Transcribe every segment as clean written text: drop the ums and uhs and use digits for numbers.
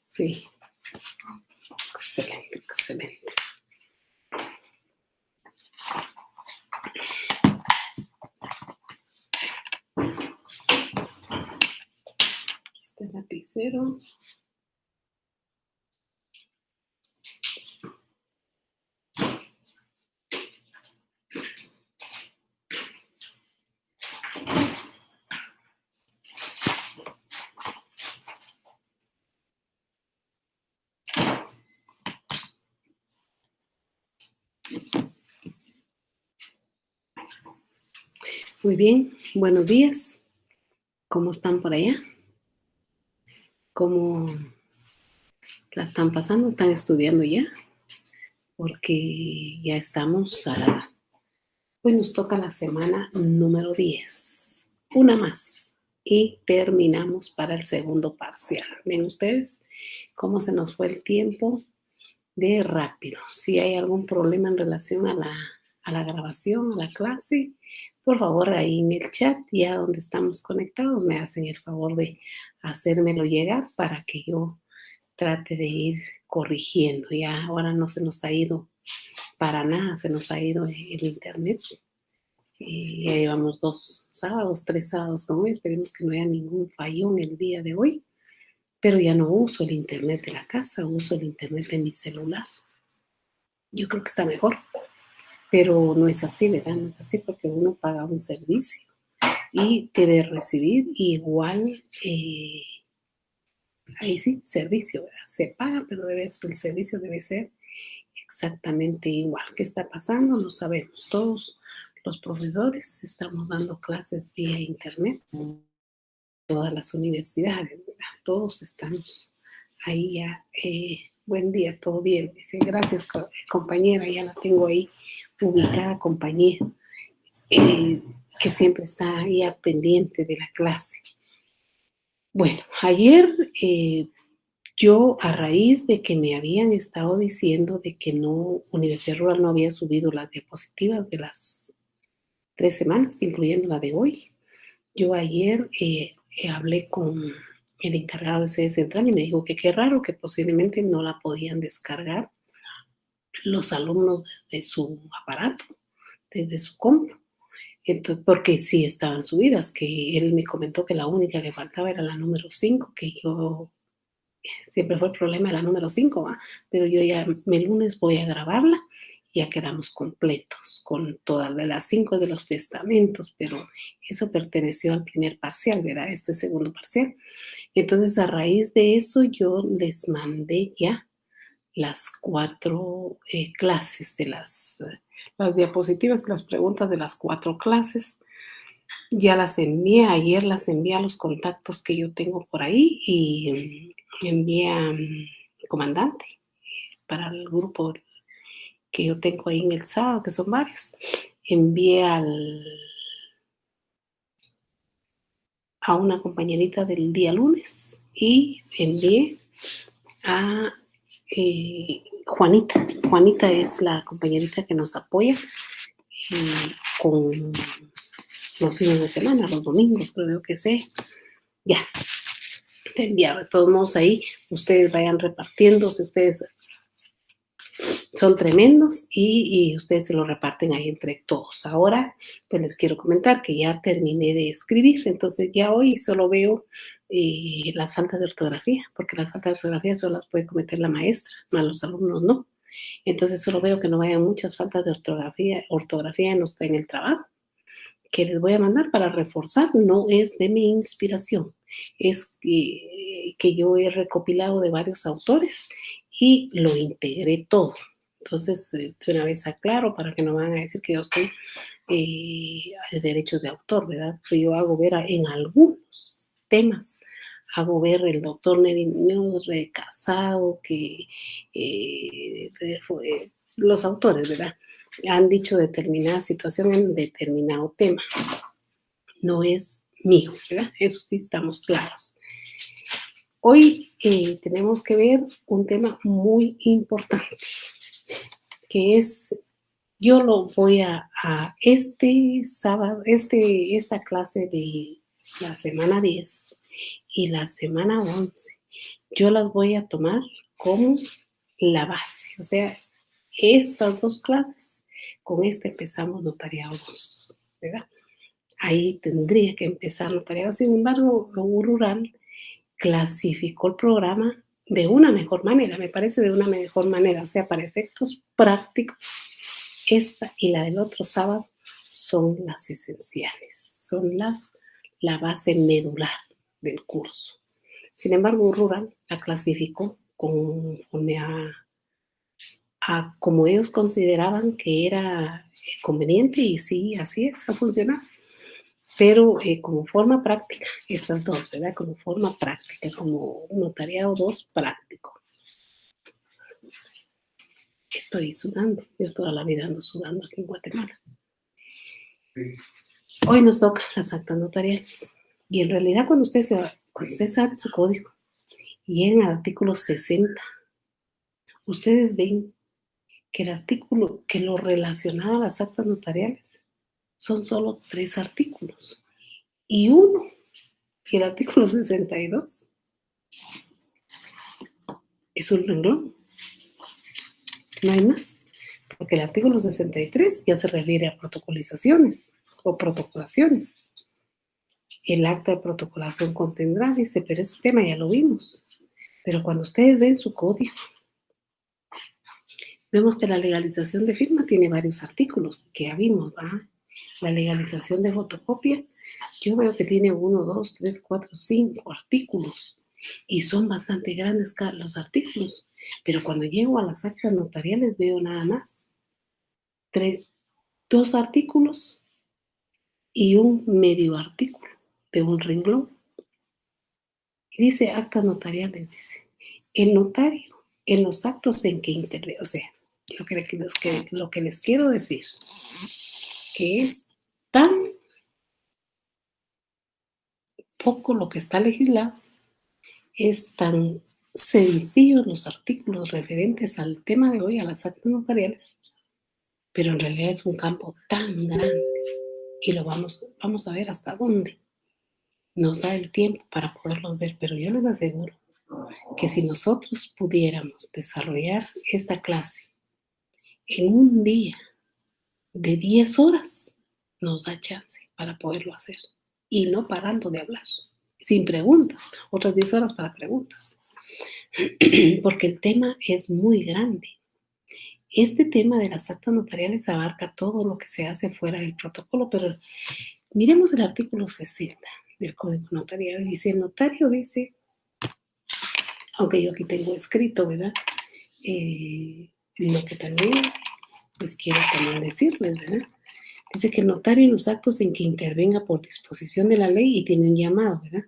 Sí. Excelente, excelente. Aquí está el lapicero. Muy bien, buenos días. ¿Cómo están por allá? ¿Cómo la están pasando? ¿Están estudiando ya? Porque ya estamos pues nos toca la semana número 10. Una más. Y terminamos para el segundo parcial. ¿Ven ustedes cómo se nos fue el tiempo de rápido? Si hay algún problema en relación a la grabación, a la clase, por favor, ahí en el chat, ya donde estamos conectados, me hacen el favor de hacérmelo llegar para que yo trate de ir corrigiendo. Ya ahora no se nos ha ido para nada, se nos ha ido el internet. Ya llevamos 2 sábados, 3 sábados con hoy. Esperemos que no haya ningún fallón el día de hoy. Pero ya no uso el internet de la casa, uso el internet de mi celular. Yo creo que está mejor. Pero no es así, ¿verdad? No es así porque uno paga un servicio y debe recibir igual, ahí sí, servicio, ¿verdad? Se paga, pero el servicio debe ser exactamente igual. ¿Qué está pasando? No sabemos. Todos los profesores estamos dando clases vía internet, todas las universidades, ¿verdad? Todos estamos ahí ya. Buen día, todo bien. Dice, gracias, compañera, ya la tengo ahí ubicada, compañera. Que siempre está ahí pendiente de la clase. Bueno, ayer yo, a raíz de que me habían estado diciendo de que no, Universidad Rural no había subido las diapositivas de las 3 semanas, incluyendo la de hoy, yo ayer hablé con el encargado de sede central y me dijo que qué raro que posiblemente no la podían descargar los alumnos desde su aparato, desde su compu. Entonces, porque sí estaban subidas, que él me comentó que la única que faltaba era la número 5, que yo siempre fue el problema de la número 5, ¿va? Pero yo ya el lunes voy a grabarla y ya quedamos completos con todas de las 5 de los testamentos, pero eso perteneció al primer parcial, ¿verdad? Este es segundo parcial. Entonces, a raíz de eso, yo les mandé ya las 4 clases de las diapositivas, las preguntas de las 4 clases. Ya las envié, ayer las envié a los contactos que yo tengo por ahí y envié a comandante para el grupo que yo tengo ahí en el sábado, que son varios. Envié a una compañerita del día lunes y envié a Juanita. Juanita es la compañerita que nos apoya con los fines de semana, los domingos, creo que sé. Ya, te enviaba. De todos modos, ahí ustedes vayan repartiéndose, ustedes son tremendos y ustedes se lo reparten ahí entre todos. Ahora, pues les quiero comentar que ya terminé de escribir, entonces ya hoy solo veo las faltas de ortografía, porque las faltas de ortografía solo las puede cometer la maestra, más los alumnos no. Entonces solo veo que no vayan muchas faltas de ortografía en el trabajo que les voy a mandar para reforzar. No es de mi inspiración, es que yo he recopilado de varios autores y lo integré todo. Entonces, de una vez aclaro para que no van a decir que yo estoy de derechos de autor, ¿verdad? Pues yo hago ver en algunos temas, hago ver el doctor Nerineo Casado, que los autores, ¿verdad? Han dicho determinada situación en determinado tema. No es mío, ¿verdad? Eso sí estamos claros. Hoy tenemos que ver un tema muy importante, que es, yo lo voy a este sábado, esta clase de la semana 10, y la semana 11. Yo las voy a tomar como la base, o sea, estas 2 clases, con esta empezamos notariado 2, ¿verdad? Ahí tendría que empezar notariado. Sin embargo, Rural clasificó el programa de una mejor manera, me parece de una mejor manera, o sea, para efectos prácticos, esta y la del otro sábado son las esenciales, son la base medular del curso. Sin embargo, Rural la clasificó conforme a como ellos consideraban que era conveniente, y sí, así es, ha funcionado. Pero como forma práctica, estas 2, ¿verdad? Como forma práctica, como notariado 2 práctico. Estoy sudando, yo toda la vida ando sudando aquí en Guatemala. Hoy nos toca las actas notariales. Y en realidad cuando usted sabe su código y en el artículo 60, ustedes ven que el artículo que lo relacionado a las actas notariales son solo 3 artículos. Y uno, el artículo 62, es un renglón. No hay más. Porque el artículo 63 ya se refiere a protocolizaciones o protocolaciones. El acta de protocolación contendrá, dice, pero ese tema ya lo vimos. Pero cuando ustedes ven su código, vemos que la legalización de firma tiene varios artículos que ya vimos, ¿va? La legalización de fotocopia, yo veo que tiene 1, 2, 3, 4, 5 artículos y son bastante grandes los artículos. Pero cuando llego a las actas notariales veo nada más 2 artículos y un medio artículo de un renglón. Y dice actas notariales, dice, el notario en los actos en que interviene, o sea, lo que les quiero decir, que es tan poco lo que está legislado, es tan sencillo los artículos referentes al tema de hoy, a las actas notariales, pero en realidad es un campo tan grande y lo vamos a ver hasta dónde nos da el tiempo para poderlos ver, pero yo les aseguro que si nosotros pudiéramos desarrollar esta clase en un día de 10 horas, nos da chance para poderlo hacer y no parando de hablar, sin preguntas, otras 10 horas para preguntas, porque el tema es muy grande. Este tema de las actas notariales abarca todo lo que se hace fuera del protocolo, pero miremos el artículo 60 del Código Notarial. Dice, el notario dice, aunque yo aquí tengo escrito, ¿verdad? Lo que también, pues quiero también decirles, ¿verdad? Dice que el notario en los actos en que intervenga por disposición de la ley y tiene un llamado, ¿verdad?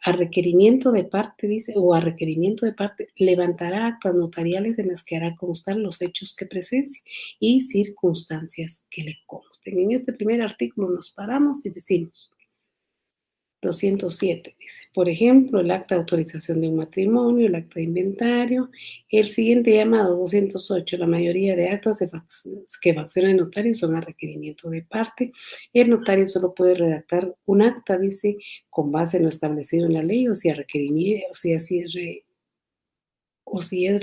A requerimiento de parte, dice, o a requerimiento de parte, levantará actas notariales en las que hará constar los hechos que presencie y circunstancias que le consten. En este primer artículo nos paramos y decimos, 207, dice, por ejemplo, el acta de autorización de un matrimonio, el acta de inventario, el siguiente llamado, 208, la mayoría de actas que facciona el notario son a requerimiento de parte. El notario solo puede redactar un acta, dice, con base en lo establecido en la ley o si es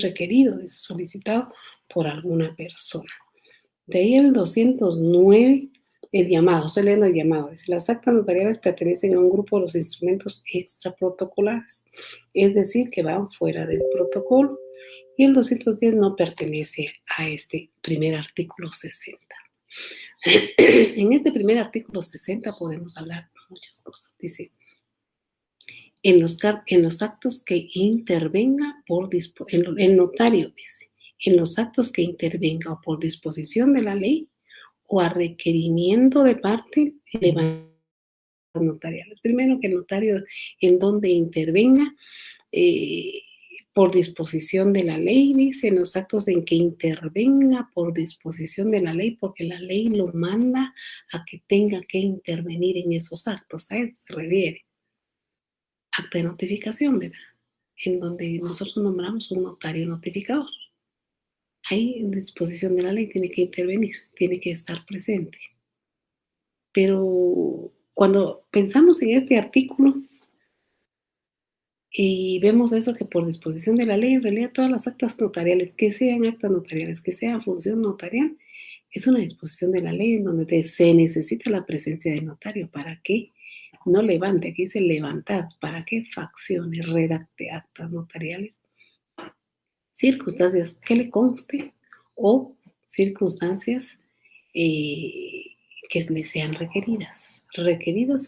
requerido, dice, solicitado por alguna persona. De ahí el 209, el llamado, estoy leyendo el llamado, dice, las actas notariales pertenecen a un grupo de los instrumentos extraprotocolares, es decir, que van fuera del protocolo, y el 210 no pertenece a este primer artículo 60. En este primer artículo 60 podemos hablar de muchas cosas, dice, en los actos que intervenga el notario, dice, en los actos que intervenga por disposición de la ley o a requerimiento de parte, levanta notariales. Primero que el notario en donde intervenga por disposición de la ley, dice, en los actos en que intervenga por disposición de la ley, porque la ley lo manda a que tenga que intervenir en esos actos, a eso se refiere. Acta de notificación, ¿verdad? En donde nosotros nombramos un notario notificador. Ahí, en disposición de la ley, tiene que intervenir, tiene que estar presente. Pero cuando pensamos en este artículo, Y vemos eso que por disposición de la ley, en realidad todas las actas notariales, que sean actas notariales, que sean función notarial, es una disposición de la ley en donde se necesita la presencia del notario para que no levante, aquí dice levantar, para que faccione, redacte actas notariales, circunstancias que le conste o circunstancias eh, que le sean requeridas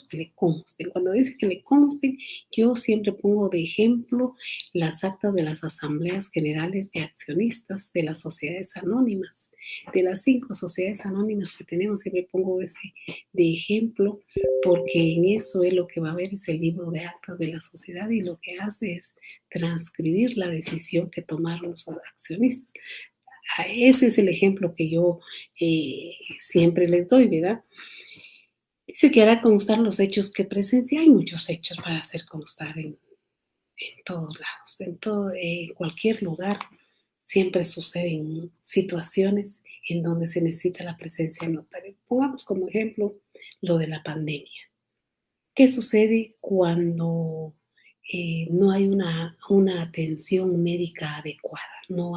que le consten. Cuando dice que le consten, yo siempre pongo de ejemplo las actas de las asambleas generales de accionistas de las sociedades anónimas. De las 5 sociedades anónimas que tenemos, siempre pongo ese de ejemplo, porque en eso es lo que va a ver, es el libro de actas de la sociedad, y lo que hace es transcribir la decisión que tomaron los accionistas. Ese es el ejemplo que yo siempre les doy, ¿verdad? Dice que hará constar los hechos que presencia. Hay muchos hechos para hacer constar en todos lados, en cualquier lugar. Siempre suceden situaciones en donde se necesita la presencia del notario. Pongamos como ejemplo lo de la pandemia. ¿Qué sucede cuando no hay una atención médica adecuada? No,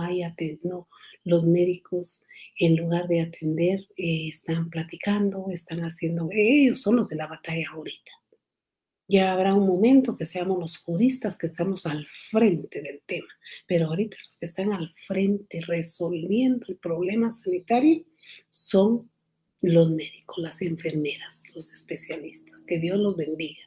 los médicos, en lugar de atender, están platicando, están haciendo, ellos son los de la batalla ahorita. Ya habrá un momento que seamos los juristas que estamos al frente del tema, pero ahorita los que están al frente resolviendo el problema sanitario son los médicos, las enfermeras, los especialistas. Que Dios los bendiga,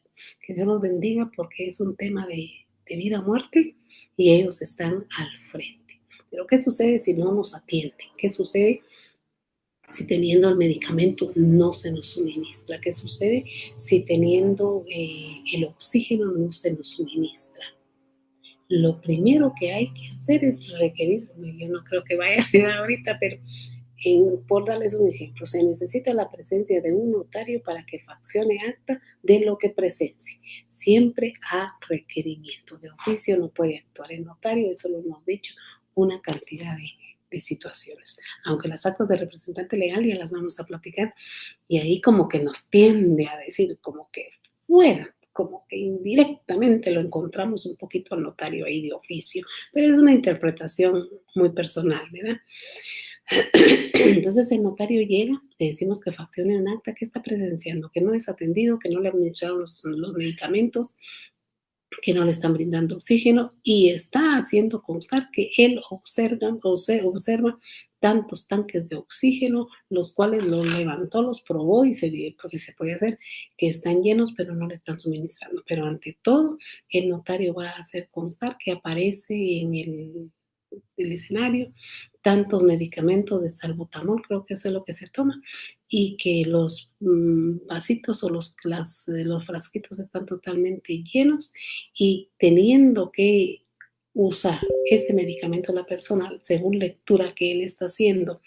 que Dios los bendiga, porque es un tema de vida o muerte y ellos están al frente. Pero ¿qué sucede si no nos atienden? ¿Qué sucede si teniendo el medicamento no se nos suministra? ¿Qué sucede si teniendo el oxígeno no se nos suministra? Lo primero que hay que hacer es requerir, yo no creo que vaya a quedar ahorita, pero por darles un ejemplo, se necesita la presencia de un notario para que faccione acta de lo que presencie, siempre a requerimiento. De oficio no puede actuar el notario, eso lo hemos dicho una cantidad de situaciones. Aunque las actas de representante legal ya las vamos a platicar, y ahí como que nos tiende a decir como que fuera, como que indirectamente lo encontramos un poquito al notario ahí de oficio, pero es una interpretación muy personal, ¿verdad? Entonces el notario llega, le decimos que faccione un acta que está presenciando, que no es atendido, que no le administraron los medicamentos, que no le están brindando oxígeno, y está haciendo constar que él observa tantos tanques de oxígeno, los cuales los levantó, los probó y porque se puede hacer que están llenos, pero no le están suministrando. Pero ante todo, el notario va a hacer constar que aparece en el escenario tantos medicamentos de salbutamol, creo que eso es lo que se toma, y que los vasitos o los frasquitos están totalmente llenos, y teniendo que usar ese medicamento la persona según lectura que él está haciendo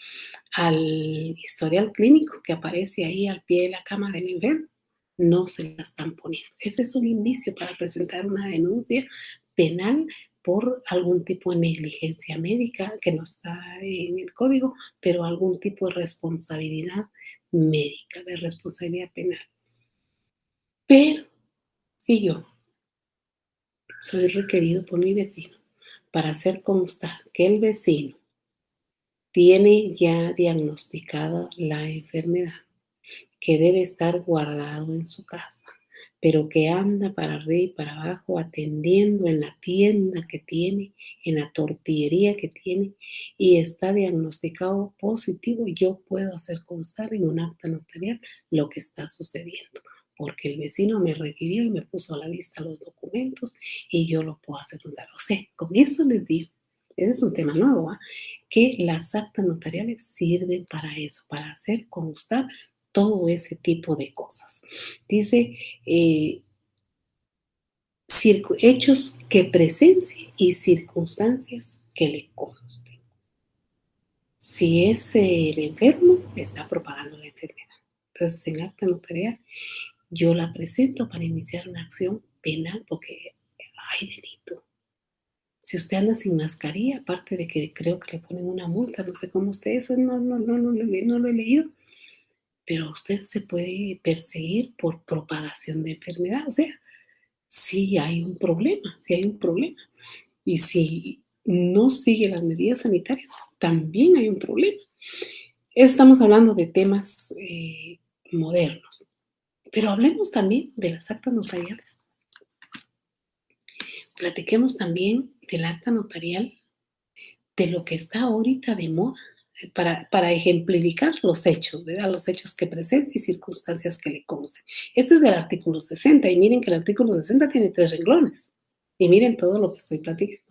al historial clínico que aparece ahí al pie de la cama del enfermo, no se la están poniendo. Este es un indicio para presentar una denuncia penal por algún tipo de negligencia médica que no está en el código, pero algún tipo de responsabilidad médica, de responsabilidad penal. Pero si yo soy requerido por mi vecino para hacer constar que el vecino tiene ya diagnosticada la enfermedad, que debe estar guardado en su casa, pero que anda para arriba y para abajo atendiendo en la tienda que tiene, en la tortillería que tiene, y está diagnosticado positivo, yo puedo hacer constar en un acta notarial lo que está sucediendo, porque el vecino me requirió y me puso a la vista los documentos y yo lo puedo hacer constar. O sea, con eso les digo, ese es un tema nuevo, ¿eh? Que las actas notariales sirven para eso, para hacer constar todo ese tipo de cosas. Dice, hechos que presencie y circunstancias que le consten. Si es el enfermo, está propagando la enfermedad. Entonces, en acta notarial, yo la presento para iniciar una acción penal porque hay delito. Si usted anda sin mascarilla, aparte de que creo que le ponen una multa, no sé cómo usted, eso no lo he leído, pero usted se puede perseguir por propagación de enfermedad. O sea, sí hay un problema, sí hay un problema. Y si no sigue las medidas sanitarias, también hay un problema. Estamos hablando de temas modernos, pero hablemos también de las actas notariales. Platiquemos también del acta notarial, de lo que está ahorita de moda, para ejemplificar los hechos, ¿verdad? Los hechos que presencia y circunstancias que le consten. Este es del artículo 60 y miren que el artículo 60 tiene 3 renglones. Y miren todo lo que estoy platicando.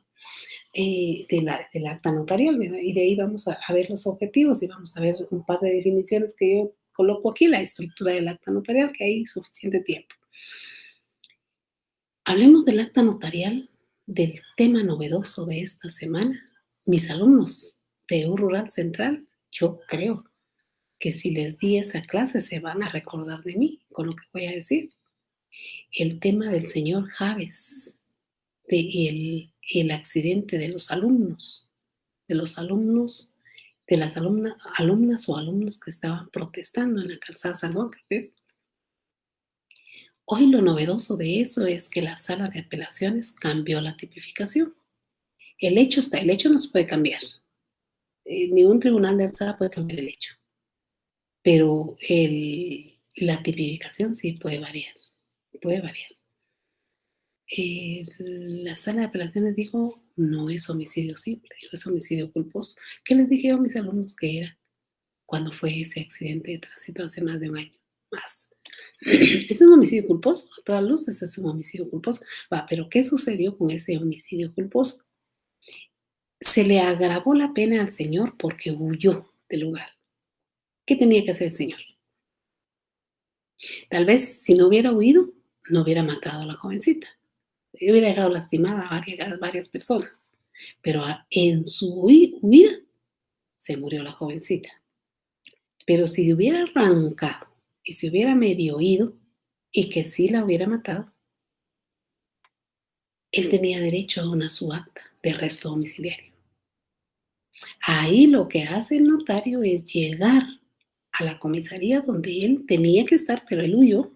Del acta notarial, ¿verdad? Y de ahí vamos a ver los objetivos y vamos a ver un par de definiciones que yo coloco aquí, la estructura del acta notarial, que hay suficiente tiempo. Hablemos del acta notarial, del tema novedoso de esta semana. Mis alumnos de U Rural Central, yo creo que si les di esa clase se van a recordar de mí con lo que voy a decir. El tema del señor Javes, el accidente de los alumnos, de las alumnas o alumnos que estaban protestando en la calzada San Juan. ¿Ves? Hoy lo novedoso de eso es que la sala de apelaciones cambió la tipificación. El hecho está, el hecho no se puede cambiar. Ni un tribunal de alzada puede cambiar el hecho. Pero la tipificación sí puede variar. Puede variar. La sala de apelaciones dijo, no es homicidio simple, dijo, es homicidio culposo. ¿Qué les dije yo a mis alumnos que era cuando fue ese accidente de tránsito hace más de un año? Más. Es un homicidio culposo, a todas luces es un homicidio culposo. Va, pero ¿qué sucedió con ese homicidio culposo? Se le agravó la pena al señor porque huyó del lugar. ¿Qué tenía que hacer el señor? Tal vez si no hubiera huido, no hubiera matado a la jovencita. Hubiera dejado lastimada a varias personas. Pero en su huida se murió la jovencita. Pero si hubiera arrancado y se hubiera medio ido y que sí la hubiera matado, él tenía derecho a una subacta de arresto domiciliario. Ahí lo que hace el notario es llegar a la comisaría donde él tenía que estar, pero él huyó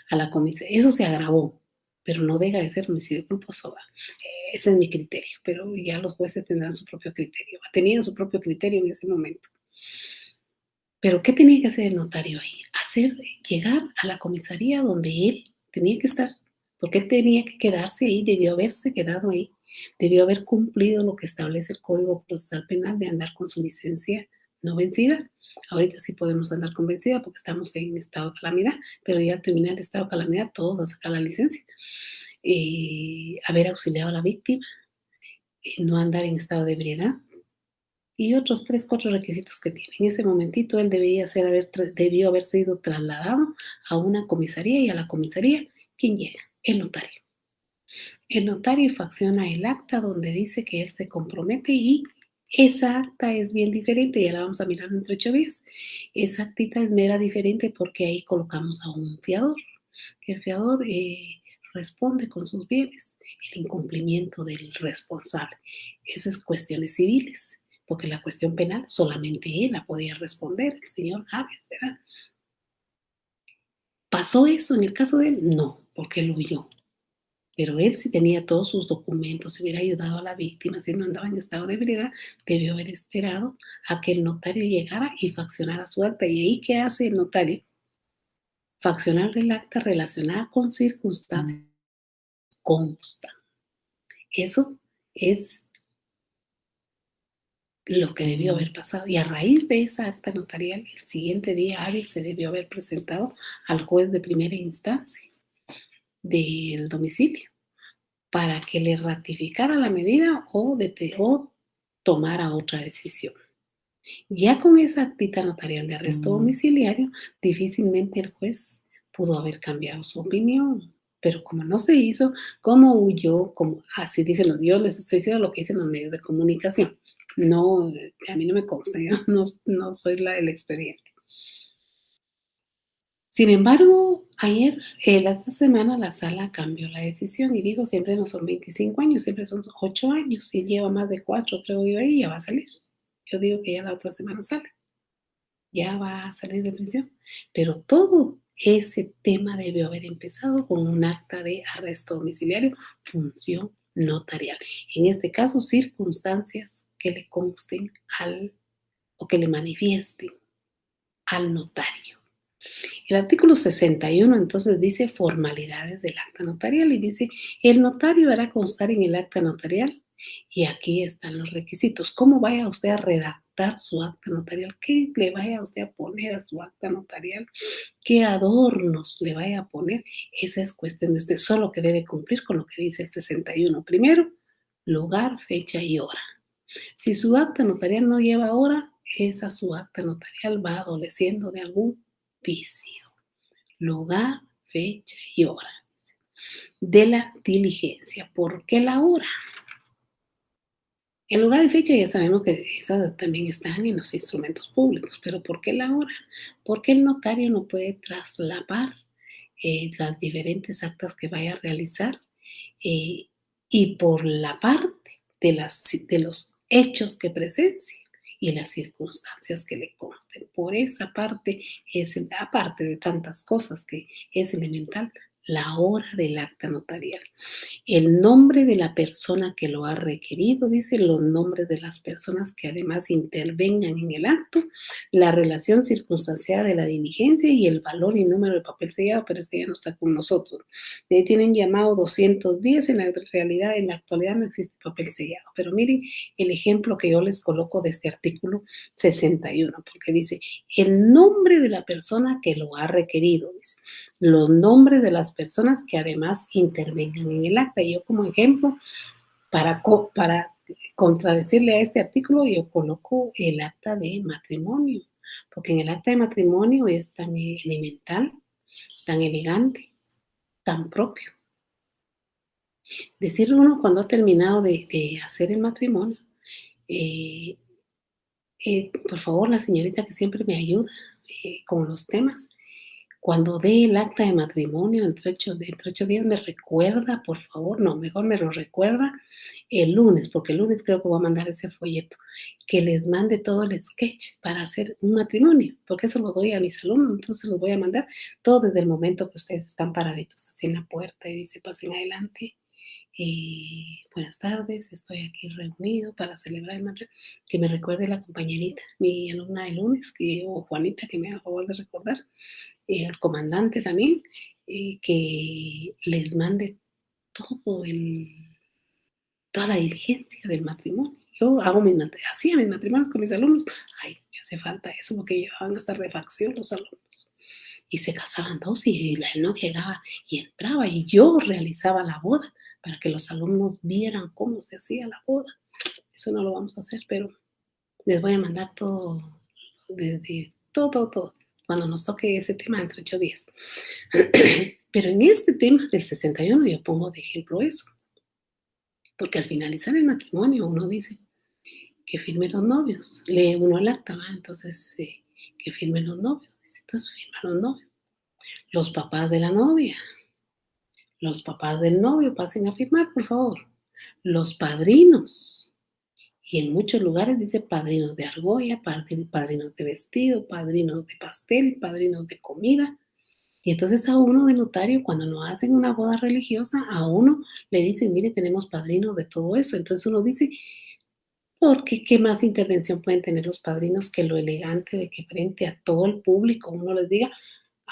a la comisaría. Eso se agravó, pero no deja de ser homicidio culposo. Ese es mi criterio, pero ya los jueces tendrán su propio criterio. Tenían su propio criterio en ese momento. Pero ¿qué tenía que hacer el notario ahí? Llegar a la comisaría donde él tenía que estar, porque él tenía que quedarse ahí, debió haberse quedado ahí, debió haber cumplido lo que establece el Código Procesal Penal de andar con su licencia no vencida. Ahorita sí podemos andar con vencida porque estamos en estado de calamidad, pero ya al terminar el estado de calamidad todos a sacar la licencia. Haber auxiliado a la víctima, no andar en estado de ebriedad, y otros 3, 4 requisitos que tiene. En ese momentito él debió haber sido trasladado a una comisaría y a la comisaría, ¿quién llega? El notario. El notario facciona el acta donde dice que él se compromete y esa acta es bien diferente, ya la vamos a mirar entre 8 días. Esa actita es mera diferente porque ahí colocamos a un fiador. El fiador responde con sus bienes, el incumplimiento del responsable. Esas cuestiones civiles, porque la cuestión penal solamente él la podía responder, el señor Javes, ¿verdad? ¿Pasó eso en el caso de él? No, porque él huyó. Pero él si tenía todos sus documentos, si hubiera ayudado a la víctima, si no andaba en estado de ebriedad, debió haber esperado a que el notario llegara y faccionara su acta. ¿Y ahí qué hace el notario? Faccionar el acta relacionada con circunstancias consta. Eso es lo que debió haber pasado. Y a raíz de esa acta notarial, el siguiente día hábil se debió haber presentado al juez de primera instancia del domicilio para que le ratificara la medida o tomara otra decisión. Ya con esa actita notarial de arresto domiciliario, difícilmente el juez pudo haber cambiado su opinión. Pero como no se hizo, como huyó, como así dicen los, yo les estoy diciendo lo que dicen los medios de comunicación. No, a mí no me consta, yo no soy el expediente. Sin embargo, esta semana la sala cambió la decisión y dijo, siempre no son 25 años, siempre son 8 años y lleva más de 4, creo yo, ahí ya va a salir. Yo digo que ya la otra semana sale, ya va a salir de prisión. Pero todo ese tema debió haber empezado con un acta de arresto domiciliario, función notarial. En este caso, circunstancias que le consten o que le manifiesten al notario. El artículo 61 entonces dice formalidades del acta notarial y dice, el notario hará constar en el acta notarial, y aquí están los requisitos. ¿Cómo vaya usted a redactar su acta notarial? ¿Qué le vaya usted a poner a su acta notarial? ¿Qué adornos le vaya a poner? Esa es cuestión de usted, solo que debe cumplir con lo que dice el 61. Primero, lugar, fecha y hora. Si su acta notarial no lleva hora, esa su acta notarial va adoleciendo de algún vicio. Lugar, fecha y hora de la diligencia. ¿Por qué la hora? El lugar y fecha ya sabemos que esas también están en los instrumentos públicos, pero ¿por qué la hora? Porque el notario no puede traslapar las diferentes actas que vaya a realizar, eh, y por la parte de los hechos que presencie y las circunstancias que le consten. Por esa parte es, aparte de tantas cosas que es elemental, la hora del acta notarial. El nombre de la persona que lo ha requerido, dice, los nombres de las personas que además intervengan en el acto, la relación circunstanciada de la diligencia y el valor y número de papel sellado, pero este ya no está con nosotros. De ahí tienen llamado 210, en la realidad, en la actualidad no existe papel sellado, pero miren el ejemplo que yo les coloco de este artículo 61, porque dice, el nombre de la persona que lo ha requerido, dice, los nombres de las personas que además intervengan en el acta. Y yo como ejemplo, para contradecirle a este artículo, yo coloco el acta de matrimonio, porque en el acta de matrimonio es tan elemental, tan elegante, tan propio. Decir uno cuando ha terminado de hacer el matrimonio, eh, por favor, la señorita que siempre me ayuda con los temas, cuando dé el acta de matrimonio entre 8 días, me recuerda, por favor, no, mejor me lo recuerda el lunes, porque el lunes creo que voy a mandar ese folleto, que les mande todo el sketch para hacer un matrimonio, porque eso lo doy a mis alumnos, entonces los voy a mandar todo desde el momento que ustedes están paraditos así en la puerta y dice, pasen adelante. Buenas tardes, estoy aquí reunido para celebrar el matrimonio. Que me recuerde la compañerita, mi alumna de lunes, o Juanita, que me haga favor de recordar, al comandante también, que les mande todo toda la diligencia del matrimonio. Yo hacía mis matrimonios con mis alumnos. Ay, me hace falta eso porque llevaban hasta refacción los alumnos. Y se casaban dos y la novia llegaba y entraba y yo realizaba la boda para que los alumnos vieran cómo se hacía la boda. Eso no lo vamos a hacer, pero les voy a mandar todo, desde todo, cuando nos toque ese tema entre 8 días. Pero en este tema del 61 yo pongo de ejemplo eso, porque al finalizar el matrimonio uno dice que firmen los novios, lee uno el acta, ¿va? Entonces que firmen los novios, entonces firman los novios, los papás de la novia, los papás del novio, pasen a firmar, por favor, los padrinos, y en muchos lugares dice padrinos de argolla, padrinos de vestido, padrinos de pastel, padrinos de comida. Y entonces a uno de notario, cuando nos hacen una boda religiosa, a uno le dicen, mire, tenemos padrinos de todo eso. Entonces uno dice, ¿por qué? ¿Qué más intervención pueden tener los padrinos que lo elegante de que frente a todo el público uno les diga,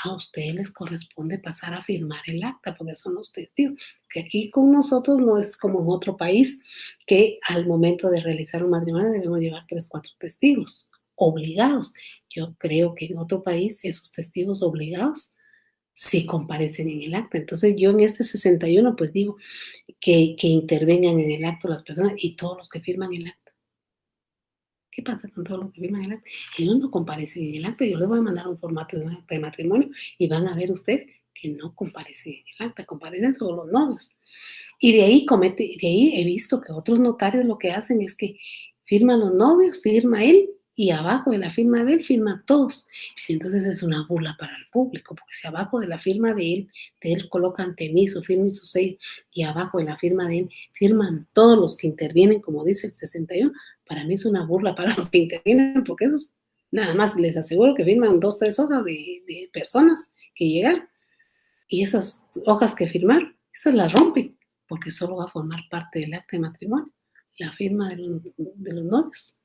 a ustedes les corresponde pasar a firmar el acta, porque son los testigos? Que aquí con nosotros no es como en otro país, que al momento de realizar un matrimonio debemos llevar 3, 4 testigos obligados. Yo creo que en otro país esos testigos obligados sí comparecen en el acta. Entonces yo en este 61 pues digo que intervengan en el acto las personas y todos los que firman el acta. ¿Qué pasa con todos los que firman el acta? Ellos no comparecen en el acta. Yo les voy a mandar un formato de un acta de matrimonio y van a ver ustedes que no comparecen en el acta, comparecen solo los novios. Y de ahí he visto que otros notarios lo que hacen es que firman los novios, firma él, y abajo de la firma de él firman todos. Y entonces es una burla para el público, porque si abajo de la firma de él coloca ante mí su firma y su sello, y abajo de la firma de él firman todos los que intervienen, como dice el 61, para mí es una burla para los que intervienen, porque esos Nada más les aseguro que firman 2, 3 hojas de personas que llegaron. Y esas hojas que firmaron, esas las rompen, porque solo va a formar parte del acta de matrimonio, la firma de los novios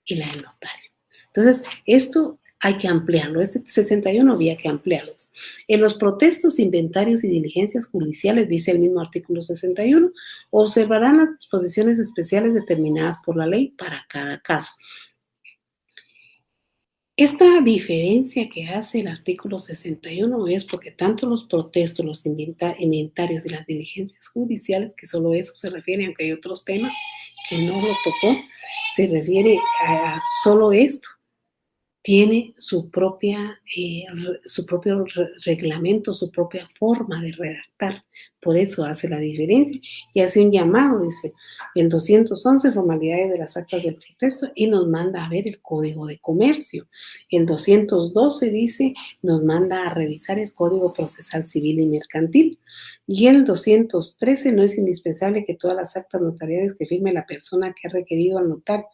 y la del notario. Entonces, esto hay que ampliarlo. Este 61 había que ampliarlo. En los protestos, inventarios y diligencias judiciales, dice el mismo artículo 61, observarán las disposiciones especiales determinadas por la ley para cada caso. Esta diferencia que hace el artículo 61 es porque tanto los protestos, los inventarios y las diligencias judiciales, que solo eso se refiere, aunque hay otros temas que no lo tocó, se refiere a solo esto. Tiene su propio reglamento, su propia forma de redactar. Por eso hace la diferencia y hace un llamado, dice, el 211, formalidades de las actas del protesto, y nos manda a ver el Código de Comercio. El 212 dice, nos manda a revisar el Código Procesal Civil y Mercantil. Y el 213, no es indispensable que todas las actas notariales que firme la persona que ha requerido al notario,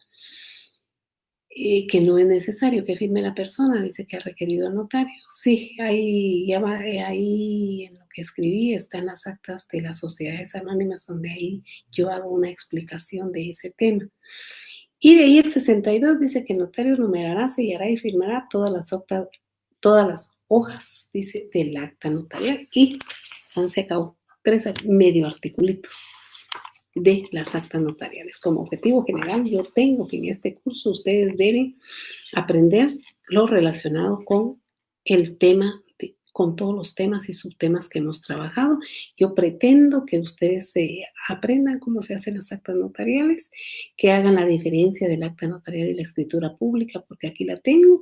que no es necesario que firme la persona, dice que ha requerido al notario. Sí, ahí, ya va, ahí en lo que escribí están las actas de las sociedades anónimas, donde ahí yo hago una explicación de ese tema. Y de ahí el 62 dice que el notario numerará, sellará y firmará todas las hojas, dice, del acta notarial. Y se acabó. 3 medio articulitos de las actas notariales. Como objetivo general, yo tengo que en este curso ustedes deben aprender lo relacionado con el tema, con todos los temas y subtemas que hemos trabajado. Yo pretendo que ustedes aprendan cómo se hacen las actas notariales, que hagan la diferencia del acta notarial y la escritura pública, porque aquí la tengo,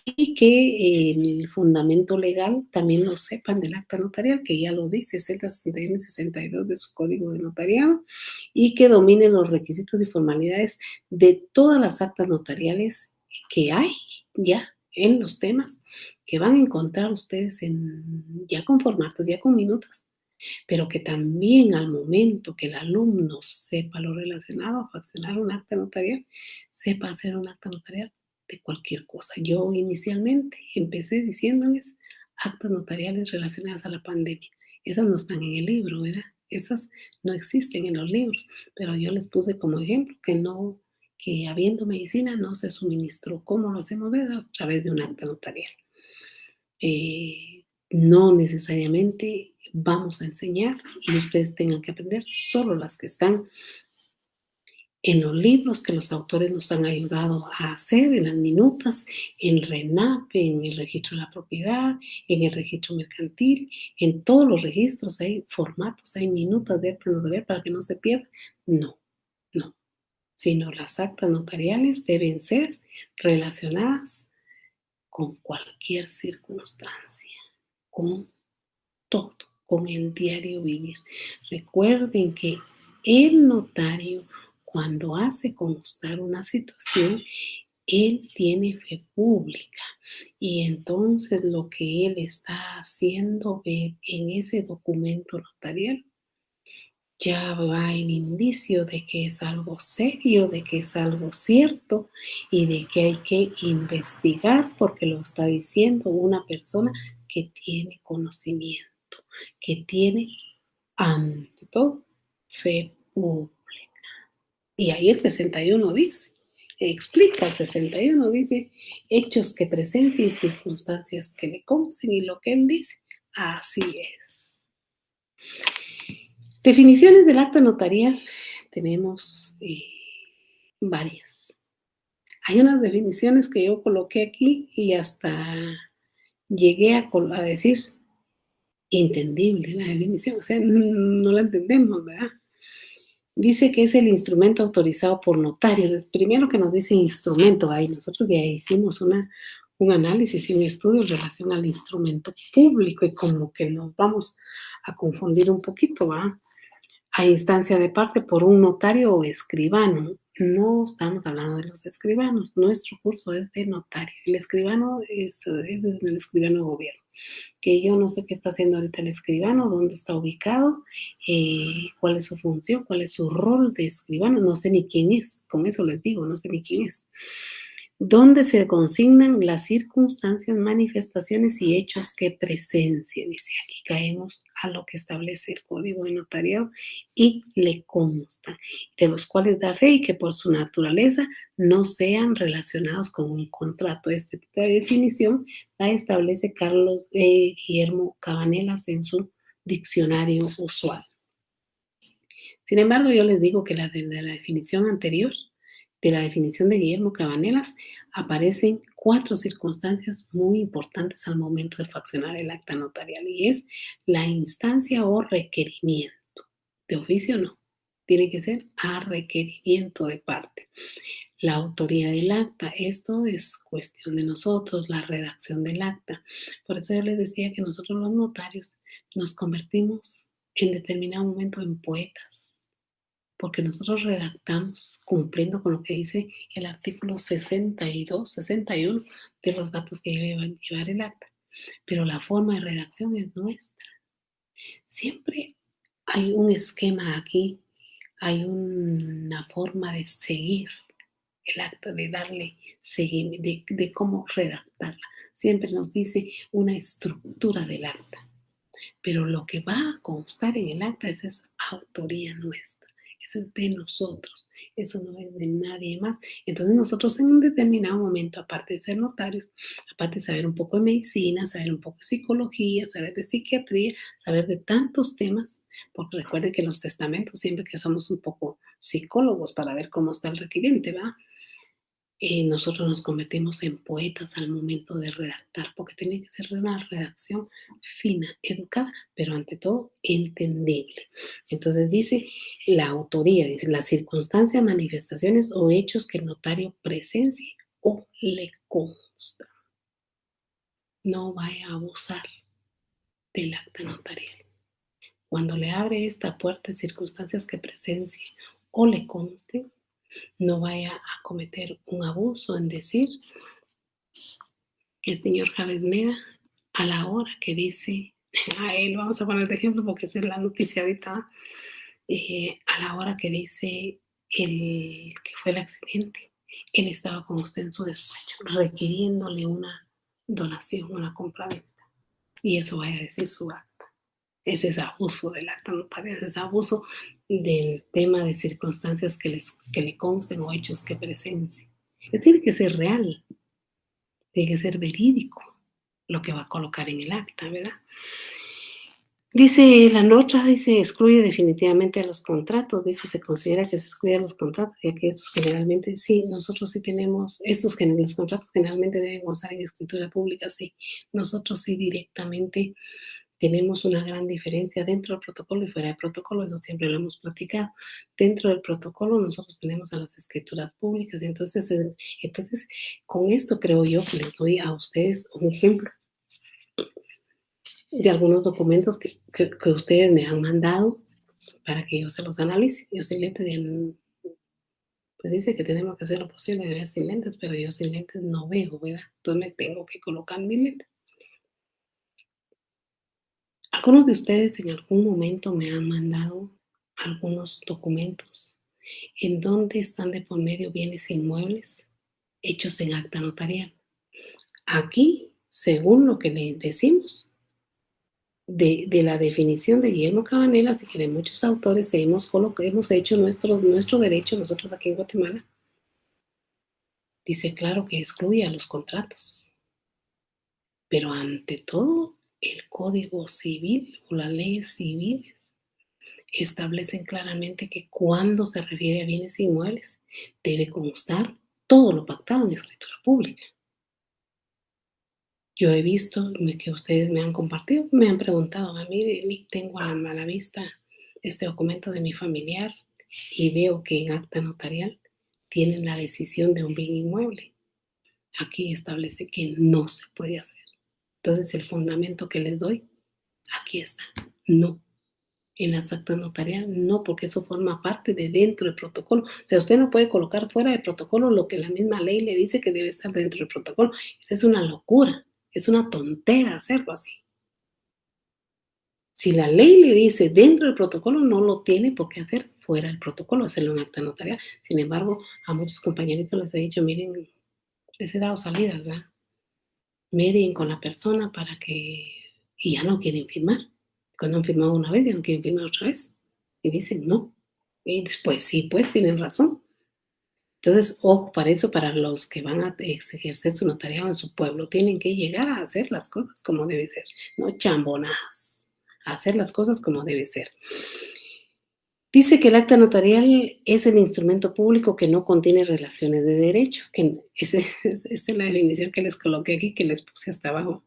y que el fundamento legal también lo sepan del acta notarial, que ya lo dice, 61 y 62 de su código de notariado, y que dominen los requisitos y formalidades de todas las actas notariales que hay ya en los temas que van a encontrar ustedes ya con formatos, ya con minutos, pero que también al momento que el alumno sepa lo relacionado a fraccionar un acta notarial, sepa hacer un acta notarial de cualquier cosa. Yo inicialmente empecé diciéndoles actas notariales relacionadas a la pandemia. Esas no están en el libro, ¿verdad? Esas no existen en los libros, pero yo les puse como ejemplo que habiendo medicina no se suministró. ¿Cómo lo hacemos? ¿Verdad? A través de un acta notarial. No necesariamente vamos a enseñar y ustedes tengan que aprender solo las que están en los libros que los autores nos han ayudado a hacer, en las minutas, en RENAPE, en el registro de la propiedad, en el registro mercantil, en todos los registros hay formatos, hay minutas de acta notarial para que no se pierda. No, no, sino las actas notariales deben ser relacionadas con cualquier circunstancia, con todo, con el diario vivir. Recuerden que el notario, cuando hace constar una situación, él tiene fe pública y entonces lo que él está haciendo ver en ese documento notarial ya va el indicio de que es algo serio, de que es algo cierto y de que hay que investigar porque lo está diciendo una persona que tiene conocimiento, que tiene ante todo fe pública. Y ahí el 61 dice, explica el 61, dice, hechos que presencia y circunstancias que le consten, y lo que él dice, así es. Definiciones del acta notarial tenemos varias. Hay unas definiciones que yo coloqué aquí y hasta llegué a decir entendible la definición, o sea, no la entendemos, ¿verdad? Dice que es el instrumento autorizado por notario. Primero que nos dice instrumento, ahí nosotros ya hicimos un análisis y un estudio en relación al instrumento público y como que nos vamos a confundir un poquito, ¿va? A instancia de parte por un notario o escribano. No estamos hablando de los escribanos, nuestro curso es de notario. El escribano es el escribano de gobierno, que yo no sé qué está haciendo ahorita el escribano, dónde está ubicado, cuál es su función, cuál es su rol de escribano, no sé ni quién es, con eso les digo, no sé ni quién es. donde se consignan las circunstancias, manifestaciones y hechos que presencie. Dice, aquí caemos a lo que establece el Código de Notariado y le consta, de los cuales da fe y que por su naturaleza no sean relacionados con un contrato. Esta definición la establece Carlos Guillermo Cabanelas en su diccionario usual. Sin embargo, yo les digo que de la definición anterior, de la definición de Guillermo Cabanelas, aparecen 4 circunstancias muy importantes al momento de fraccionar el acta notarial, y es la instancia o requerimiento. De oficio no, tiene que ser a requerimiento de parte. La autoría del acta, esto es cuestión de nosotros, la redacción del acta. Por eso yo les decía que nosotros los notarios nos convertimos en determinado momento en poetas, porque nosotros redactamos cumpliendo con lo que dice el artículo 62, 61 de los datos que debe llevar el acta, pero la forma de redacción es nuestra. Siempre hay un esquema aquí, hay una forma de seguir el acta, de darle seguimiento, de cómo redactarla. Siempre nos dice una estructura del acta, pero lo que va a constar en el acta es autoría nuestra. Eso es de nosotros, eso no es de nadie más. Entonces nosotros en un determinado momento, aparte de ser notarios, aparte de saber un poco de medicina, saber un poco de psicología, saber de psiquiatría, saber de tantos temas, porque recuerden que en los testamentos siempre que somos un poco psicólogos para ver cómo está el requiriente, ¿va? Nosotros nos convertimos en poetas al momento de redactar, porque tiene que ser una redacción fina, educada, pero ante todo entendible. Entonces dice la autoría, dice las circunstancias, manifestaciones o hechos que el notario presencie o le consta. No vaya a abusar del acta notarial. Cuando le abre esta puerta de circunstancias que presencie o le conste, no vaya a cometer un abuso en decir el señor Javes Meda, a la hora que dice, a él vamos a poner de ejemplo porque esa es la noticia ahorita, a la hora que dice que fue el accidente, él estaba con usted en su despacho requiriéndole una donación, una compraventa, y eso vaya a decir su acta. Ese es abuso del acta notaria, es abuso del tema de circunstancias que le consten o hechos que presencien. Tiene que ser real, tiene que ser verídico lo que va a colocar en el acta, ¿verdad? Dice la nota, dice, excluye definitivamente a los contratos, dice, se considera que se excluye a los contratos, ya que estos generalmente, sí, nosotros sí tenemos, los contratos generalmente deben gozar en escritura pública, sí, nosotros sí directamente tenemos una gran diferencia dentro del protocolo y fuera del protocolo, eso siempre lo hemos platicado. Dentro del protocolo nosotros tenemos a las escrituras públicas, entonces con esto creo yo que les doy a ustedes un ejemplo de algunos documentos que ustedes me han mandado para que yo se los analice. Yo sin lentes, pues dice que tenemos que hacer lo posible de ver sin lentes, pero yo sin lentes no veo, ¿verdad? Entonces me tengo que colocar mis lentes. Algunos de ustedes en algún momento me han mandado algunos documentos en donde están de por medio bienes inmuebles hechos en acta notarial. Aquí, según lo que le decimos, de la definición de Guillermo Cabanelas y que de muchos autores hemos hecho nuestro derecho, nosotros aquí en Guatemala, dice claro que excluye a los contratos. Pero ante todo, el Código Civil o las leyes civiles establecen claramente que cuando se refiere a bienes inmuebles, debe constar todo lo pactado en escritura pública. Yo he visto que ustedes me han compartido, me han preguntado a mí, tengo a la vista este documento de mi familiar y veo que en acta notarial tienen la decisión de un bien inmueble. Aquí establece que no se puede hacer. Entonces el fundamento que les doy, aquí está, no. En las actas notariales, no, porque eso forma parte de dentro del protocolo. O sea, usted no puede colocar fuera del protocolo lo que la misma ley le dice que debe estar dentro del protocolo. Esa es una locura. Es una tontera hacerlo así. Si la ley le dice dentro del protocolo, no lo tiene por qué hacer fuera del protocolo, hacerlo en acta notarial. Sin embargo, a muchos compañeritos les he dicho, miren, Les he dado salidas, ¿verdad? Medien con la persona para que... Y ya no quieren firmar. Cuando han firmado una vez, ya no quieren firmar otra vez. Y dicen no. Y después sí, pues tienen razón. Entonces, ojo, para eso, para los que van a ejercer su notariado en su pueblo, tienen que llegar a hacer las cosas como debe ser, no chambonadas, a hacer las cosas como debe ser. Dice que el acta notarial es el instrumento público que no contiene relaciones de derecho, que esa es la definición que les coloqué aquí, que les puse hasta abajo.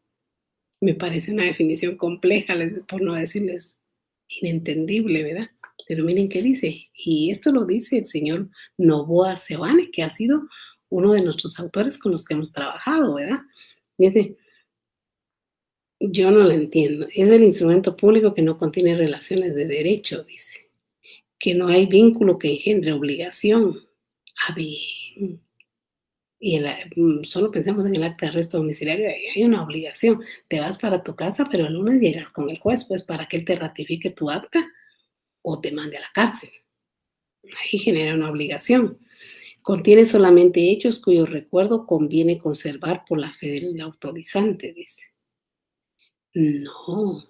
Me parece una definición compleja, por no decirles inentendible, ¿verdad? Pero miren qué dice, y esto lo dice el señor Noboa Sebane, que ha sido uno de nuestros autores con los que hemos trabajado, ¿verdad? Dice, yo no lo entiendo, es el instrumento público que no contiene relaciones de derecho, dice, que no hay vínculo que engendre obligación. Ah, bien. Y solo pensemos en el acta de arresto domiciliario, ahí hay una obligación. Te vas para tu casa, pero el lunes llegas con el juez, pues para que él te ratifique tu acta o te mande a la cárcel. Ahí genera una obligación. Contiene solamente hechos cuyo recuerdo conviene conservar por la fe del autorizante, dice. No,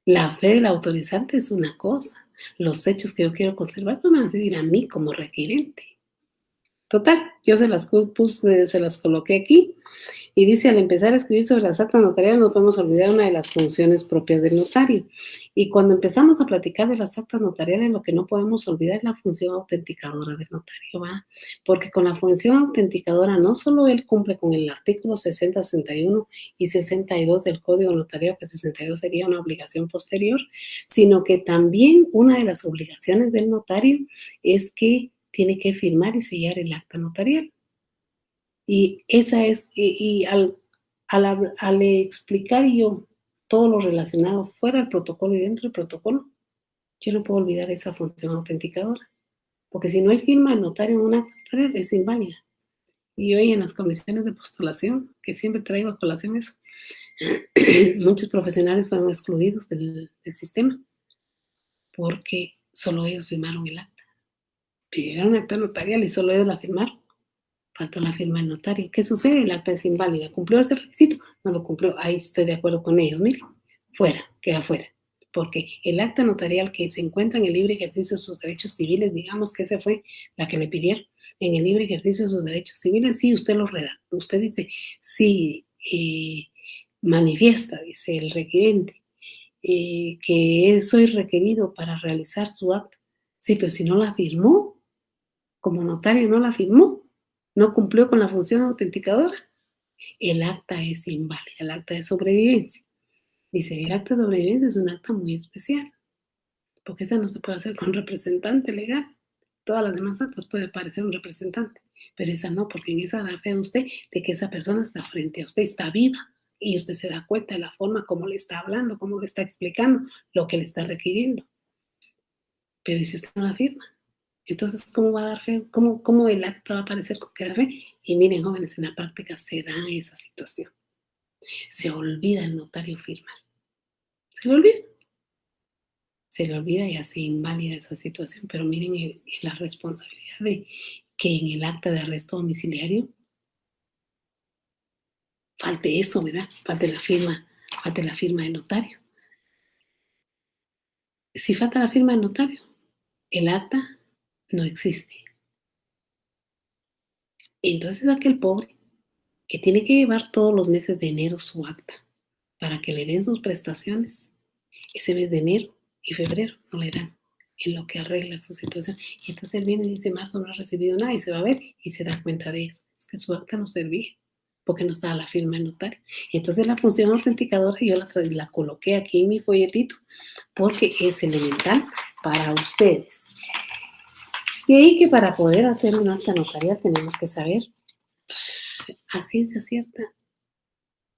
la fe del autorizante es una cosa. Los hechos que yo quiero conservar no me van a servir a mí como requirente. Total, yo se las puse, se las coloqué aquí. Y dice, al empezar a escribir sobre las actas notariales no podemos olvidar una de las funciones propias del notario. Y cuando empezamos a platicar de las actas notariales, lo que no podemos olvidar es la función autenticadora del notario, ¿va? Porque con la función autenticadora no solo él cumple con el artículo 60, 61 y 62 del Código Notarial, que 62 sería una obligación posterior, sino que también una de las obligaciones del notario es que tiene que firmar y sellar el acta notarial. Y esa es, al explicar yo todo lo relacionado fuera del protocolo y dentro del protocolo, yo no puedo olvidar esa función autenticadora, porque si no hay firma del notario en un acta notarial es inválida. Y hoy en las comisiones de postulación, que siempre traigo a colación eso, muchos profesionales fueron excluidos del sistema porque solo ellos firmaron el acta. Pidieron un acta notarial y solo ellos la firmaron. Faltó la firma del notario. ¿Qué sucede? El acta es inválida. ¿Cumplió ese requisito? No lo cumplió. Ahí estoy de acuerdo con ellos. Mire, fuera, queda fuera. Porque el acta notarial que se encuentra en el libre ejercicio de sus derechos civiles, digamos que esa fue la que le pidieron, en el libre ejercicio de sus derechos civiles, sí, usted lo redacta. Usted dice, sí, manifiesta, dice el requerente, que soy requerido para realizar su acta. Sí, pero si no la firmó, como notario no la firmó, no cumplió con la función autenticadora, el acta es inválida, el acta de sobrevivencia. Dice, el acta de sobrevivencia es un acta muy especial, porque esa no se puede hacer con representante legal. Todas las demás actas puede parecer un representante, pero esa no, porque en esa da fe a usted de que esa persona está frente a usted, está viva, y usted se da cuenta de la forma como le está hablando, cómo le está explicando lo que le está requiriendo. Pero ¿y si usted no la firma? Entonces, ¿cómo va a dar fe? ¿Cómo el acta va a aparecer con que da fe? Y miren, jóvenes, en la práctica se da esa situación. Se olvida el notario firmar. Se le olvida. Se le olvida y hace inválida esa situación. Pero miren la responsabilidad de que en el acta de arresto domiciliario falte eso, ¿verdad? Falte la firma del notario. Si falta la firma del notario, el acta no existe. Entonces aquel pobre que tiene que llevar todos los meses de enero su acta para que le den sus prestaciones, ese mes de enero y febrero no le dan en lo que arregla su situación. Y entonces él viene y dice, marzo no ha recibido nada y se va a ver y se da cuenta de eso. Es que su acta no servía porque no estaba la firma del notario. Y entonces la función autenticadora yo la coloqué aquí en mi folletito porque es elemental para ustedes. Y ahí que para poder hacer un acta notarial tenemos que saber a ciencia cierta,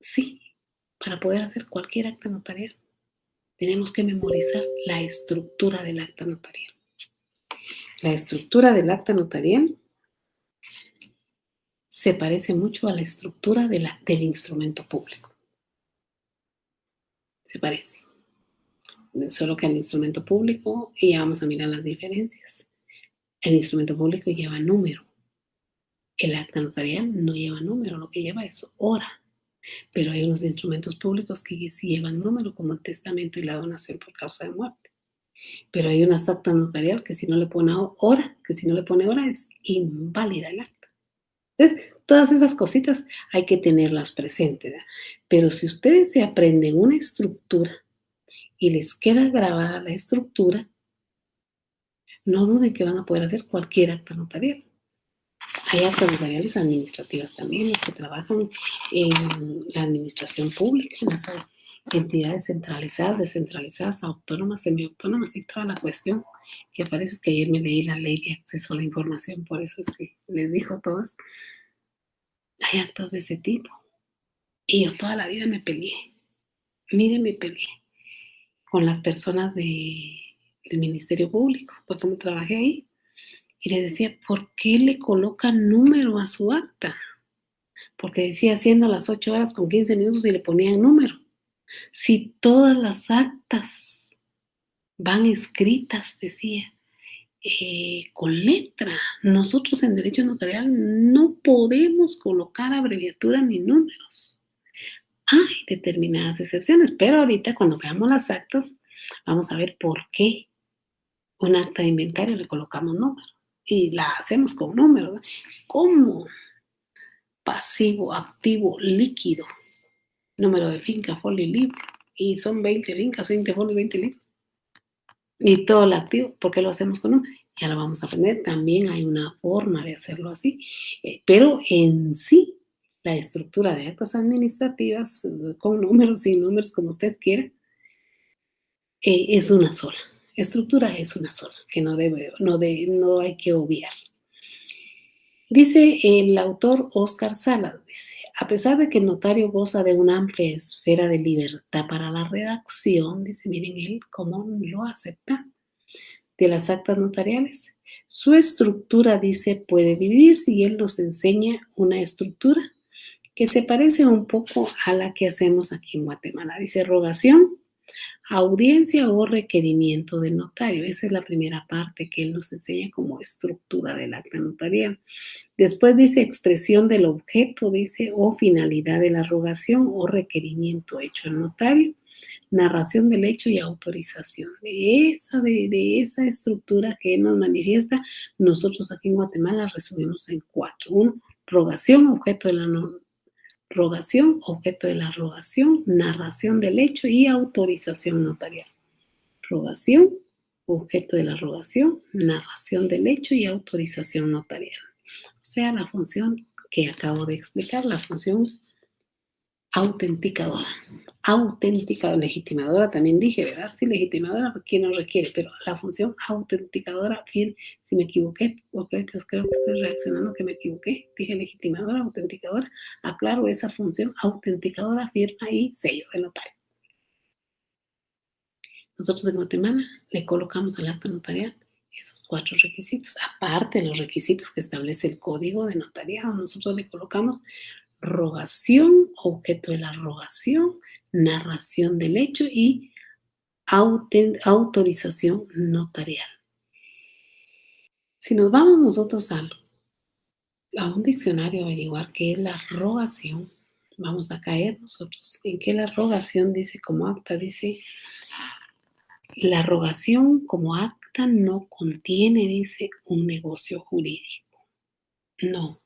sí, para poder hacer cualquier acta notarial tenemos que memorizar la estructura del acta notarial. La estructura del acta notarial se parece mucho a la estructura del instrumento público. Se parece. Solo que al instrumento público, y ya vamos a mirar las diferencias. El instrumento público lleva número. El acta notarial no lleva número, lo que lleva es hora. Pero hay unos instrumentos públicos que sí llevan número, como el testamento y la donación por causa de muerte. Pero hay una acta notarial que si no le pone hora, es inválida el acta. Entonces, todas esas cositas hay que tenerlas presentes, ¿verdad? Pero si ustedes se aprenden una estructura y les queda grabada la estructura, no duden que van a poder hacer cualquier acta notarial. Hay actas notariales administrativas también, los que trabajan en la administración pública, en las entidades centralizadas, descentralizadas, autónomas, semiautónomas y toda la cuestión que aparece. Es que ayer me leí la ley de acceso a la información, por eso es que les dijo todas. Hay actas de ese tipo. Y yo toda la vida me peleé. Mire, me peleé con las personas del Ministerio Público, pues como trabajé ahí. Y le decía, ¿por qué le colocan número a su acta? Porque decía haciendo las 8 horas con 15 minutos y le ponían número. Si todas las actas van escritas, decía, con letra, nosotros en derecho notarial no podemos colocar abreviaturas ni números. Hay determinadas excepciones, pero ahorita cuando veamos las actas, vamos a ver por qué un acta de inventario le colocamos número y la hacemos con números. ¿Cómo? Pasivo, activo, líquido, número de finca, folio y libro. Y son 20 fincas, 20 folios, 20 libros. Y todo el activo, ¿por qué lo hacemos con número? Ya lo vamos a aprender. También hay una forma de hacerlo así. Pero en sí, la estructura de actas administrativas, con números, sin números, como usted quiera, es una sola. Estructura es una sola, que no hay que obviar. Dice el autor Oscar Sala, dice, a pesar de que el notario goza de una amplia esfera de libertad para la redacción, dice, miren él cómo lo acepta, de las actas notariales, su estructura, dice, puede dividirse y él nos enseña una estructura que se parece un poco a la que hacemos aquí en Guatemala. Dice, rogación, audiencia o requerimiento del notario. Esa es la primera parte que él nos enseña como estructura del acta notarial. Después dice expresión del objeto, dice, o finalidad de la rogación o requerimiento hecho al notario, narración del hecho y autorización. De esa estructura que él nos manifiesta, nosotros aquí en Guatemala la resumimos en 4. 1, rogación, objeto de la rogación, objeto de la rogación, narración del hecho y autorización notarial. Rogación, objeto de la rogación, narración del hecho y autorización notarial. O sea, la función que acabo de explicar, la función autenticadora. Legitimadora también dije, ¿verdad? Sí, legitimadora, ¿quién no requiere? Pero la función autenticadora, si me equivoqué, porque creo que estoy reaccionando que me equivoqué. Dije legitimadora, autenticadora. Aclaro esa función autenticadora, firma y sello de notario. Nosotros en Guatemala le colocamos al acta notarial esos 4 requisitos. Aparte de los requisitos que establece el Código de Notariado, nosotros le colocamos rogación, objeto de la rogación, narración del hecho y autorización notarial. Si nos vamos nosotros a un diccionario a averiguar qué es la rogación, vamos a caer nosotros en que la rogación dice como acta, dice, la rogación como acta no contiene, dice, un negocio jurídico. No,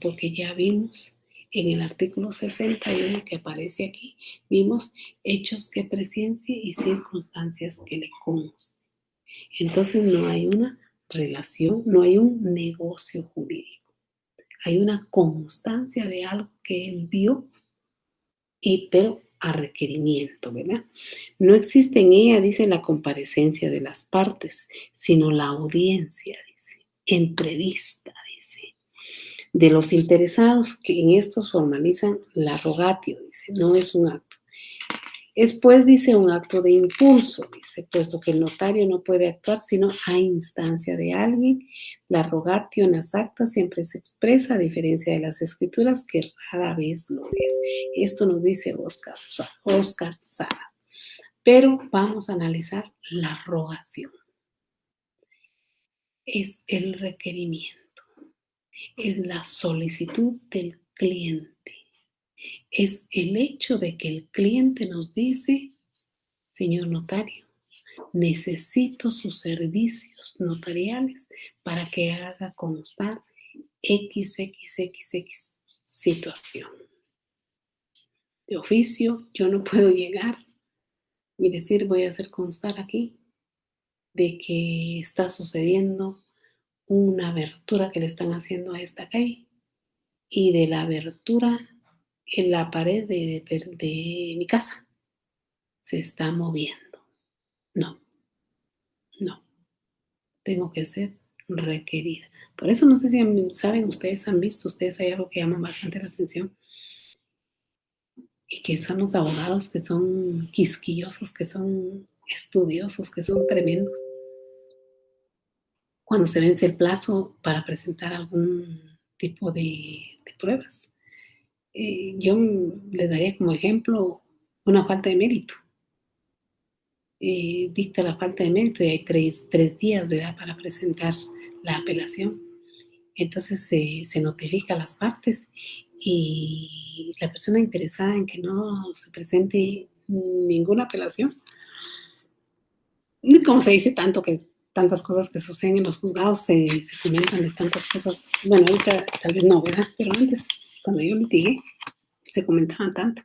porque ya vimos en el artículo 61 que aparece aquí, vimos hechos que presencia y circunstancias que le consten. Entonces no hay una relación, no hay un negocio jurídico. Hay una constancia de algo que él vio, pero a requerimiento, ¿verdad? No existe en ella, dice, la comparecencia de las partes, sino la audiencia, dice, entrevista, dice, de los interesados que en estos formalizan la rogatio, dice, no es un acto. Es pues, dice, un acto de impulso, dice, puesto que el notario no puede actuar sino a instancia de alguien. La rogatio en las actas siempre se expresa, a diferencia de las escrituras, que rara vez lo es. Esto nos dice Oscar Sala. Pero vamos a analizar la rogación. Es el requerimiento. es la solicitud del cliente. Es el hecho de que el cliente nos dice, señor notario, necesito sus servicios notariales para que haga constar XXXX situación. De oficio, yo no puedo llegar y decir, voy a hacer constar aquí de que está sucediendo una abertura que le están haciendo a esta calle y de la abertura en la pared de mi casa se está moviendo. No, no, tengo que ser requerida. Por eso no sé si saben ustedes, han visto ustedes, hay algo que llama bastante la atención y que son los abogados que son quisquillosos, que son estudiosos, que son tremendos. Cuando se vence el plazo para presentar algún tipo de pruebas, yo les daría como ejemplo una falta de mérito. Dicta la falta de mérito y hay tres días, ¿verdad?, para presentar la apelación. Entonces se notifica a las partes y la persona interesada en que no se presente ninguna apelación, y como se dice tanto que tantas cosas que suceden en los juzgados, se comentan de tantas cosas, bueno, ahorita tal vez no, ¿verdad? Pero antes, cuando yo litigué, se comentaban tanto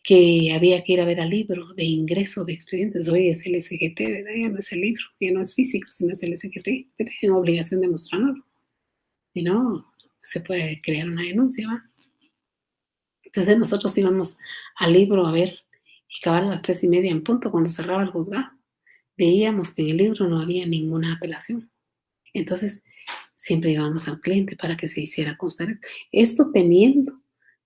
que había que ir a ver al libro de ingreso de expedientes. Hoy es el SGT, ¿verdad? Ya no es el libro, ya no es físico, sino es el SGT, que tienen obligación de mostrarlo. Si no, se puede crear una denuncia, ¿va? Entonces nosotros íbamos al libro a ver y cabal a las 3:30 en punto, cuando cerraba el juzgado, veíamos que en el libro no había ninguna apelación. Entonces siempre íbamos al cliente para que se hiciera constar esto temiendo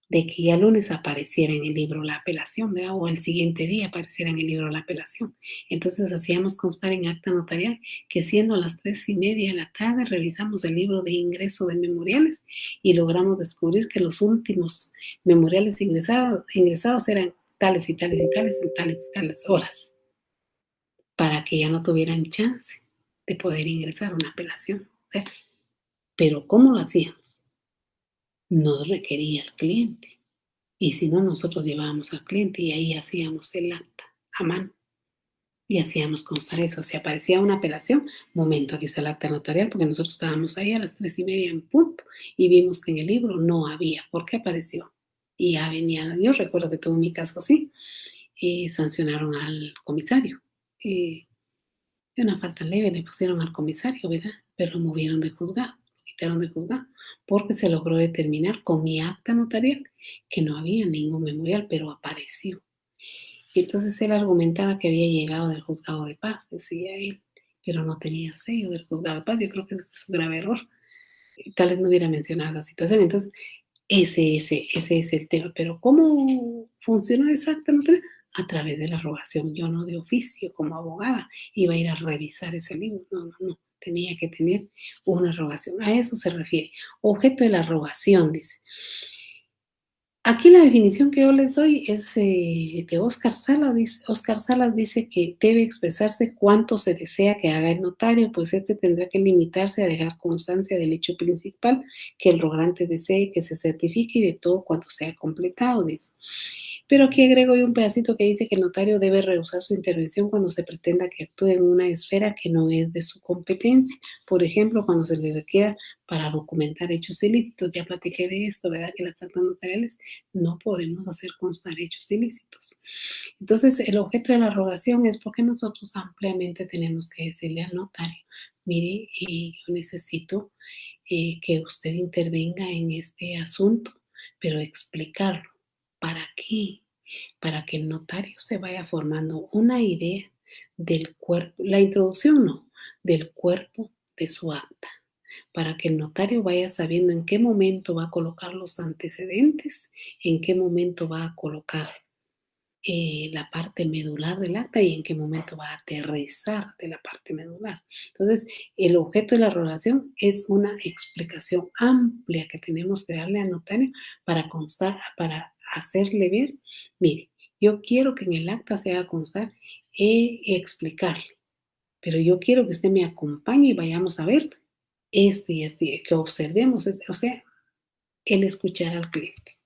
de que ya el lunes apareciera en el libro la apelación, ¿verdad? O el siguiente día apareciera en el libro la apelación. Entonces hacíamos constar en acta notarial que siendo las 3:30 de la tarde revisamos el libro de ingreso de memoriales y logramos descubrir que los últimos memoriales ingresados eran tales y tales y tales en tales y tales horas, para que ya no tuvieran chance de poder ingresar una apelación. ¿Verdad? Pero ¿cómo lo hacíamos? Nos requería el cliente. Y si no, nosotros llevábamos al cliente y ahí hacíamos el acta a mano y hacíamos constar eso. Si aparecía una apelación, momento, aquí está el acta notarial, porque nosotros estábamos ahí a las 3:30 en punto y vimos que en el libro no había. ¿Por qué apareció? Y ya venía, yo recuerdo que tuve mi caso así, y sancionaron al comisario. Y de una falta leve le pusieron al comisario, ¿verdad? Pero lo movieron de juzgado, lo quitaron de juzgado, porque se logró determinar con mi acta notarial que no había ningún memorial, pero apareció. Y entonces él argumentaba que había llegado del juzgado de paz, decía él, pero no tenía el sello del juzgado de paz. Yo creo que ese fue su grave error. Tal vez no hubiera mencionado esa situación. Entonces, ese es el tema. Pero ¿cómo funciona esa acta notarial? A través de la rogación. Yo no de oficio como abogada iba a ir a revisar ese libro. No, no, no. Tenía que tener una rogación. A eso se refiere. Objeto de la rogación, dice. Aquí la definición que yo les doy es de Oscar Salas. Oscar Salas dice que debe expresarse cuánto se desea que haga el notario, pues este tendrá que limitarse a dejar constancia del hecho principal que el rogante desee que se certifique y de todo cuanto sea completado, dice. Pero aquí agrego yo un pedacito que dice que el notario debe rehusar su intervención cuando se pretenda que actúe en una esfera que no es de su competencia. Por ejemplo, cuando se le requiera para documentar hechos ilícitos. Ya platiqué de esto, ¿verdad? Que las actas notariales no podemos hacer constar hechos ilícitos. Entonces, el objeto de la rogación es porque nosotros ampliamente tenemos que decirle al notario, mire, yo necesito que usted intervenga en este asunto, pero explicarlo. ¿Para qué? Para que el notario se vaya formando una idea del cuerpo, la introducción no, del cuerpo de su acta, para que el notario vaya sabiendo en qué momento va a colocar los antecedentes, en qué momento va a colocar la parte medular del acta y en qué momento va a aterrizar de la parte medular. Entonces, el objeto de la relación es una explicación amplia que tenemos que darle al notario para constar, para hacerle ver, mire, yo quiero que en el acta se haga constar explicarle, pero yo quiero que usted me acompañe y vayamos a ver esto y esto, y que observemos, o sea, el escuchar al cliente.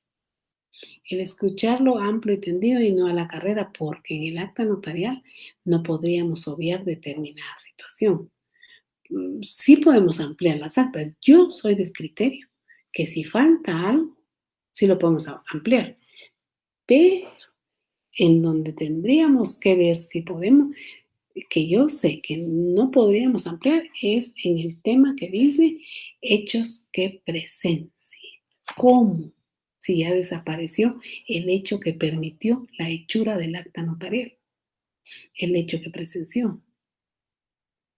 El escucharlo amplio y tendido y no a la carrera, porque en el acta notarial no podríamos obviar determinada situación. Sí podemos ampliar las actas. Yo soy del criterio que si falta algo, sí lo podemos ampliar, pero en donde tendríamos que ver si podemos, que yo sé que no podríamos ampliar, es en el tema que dice hechos que presencie. ¿Cómo? Si ya desapareció el hecho que permitió la hechura del acta notarial, el hecho que presenció.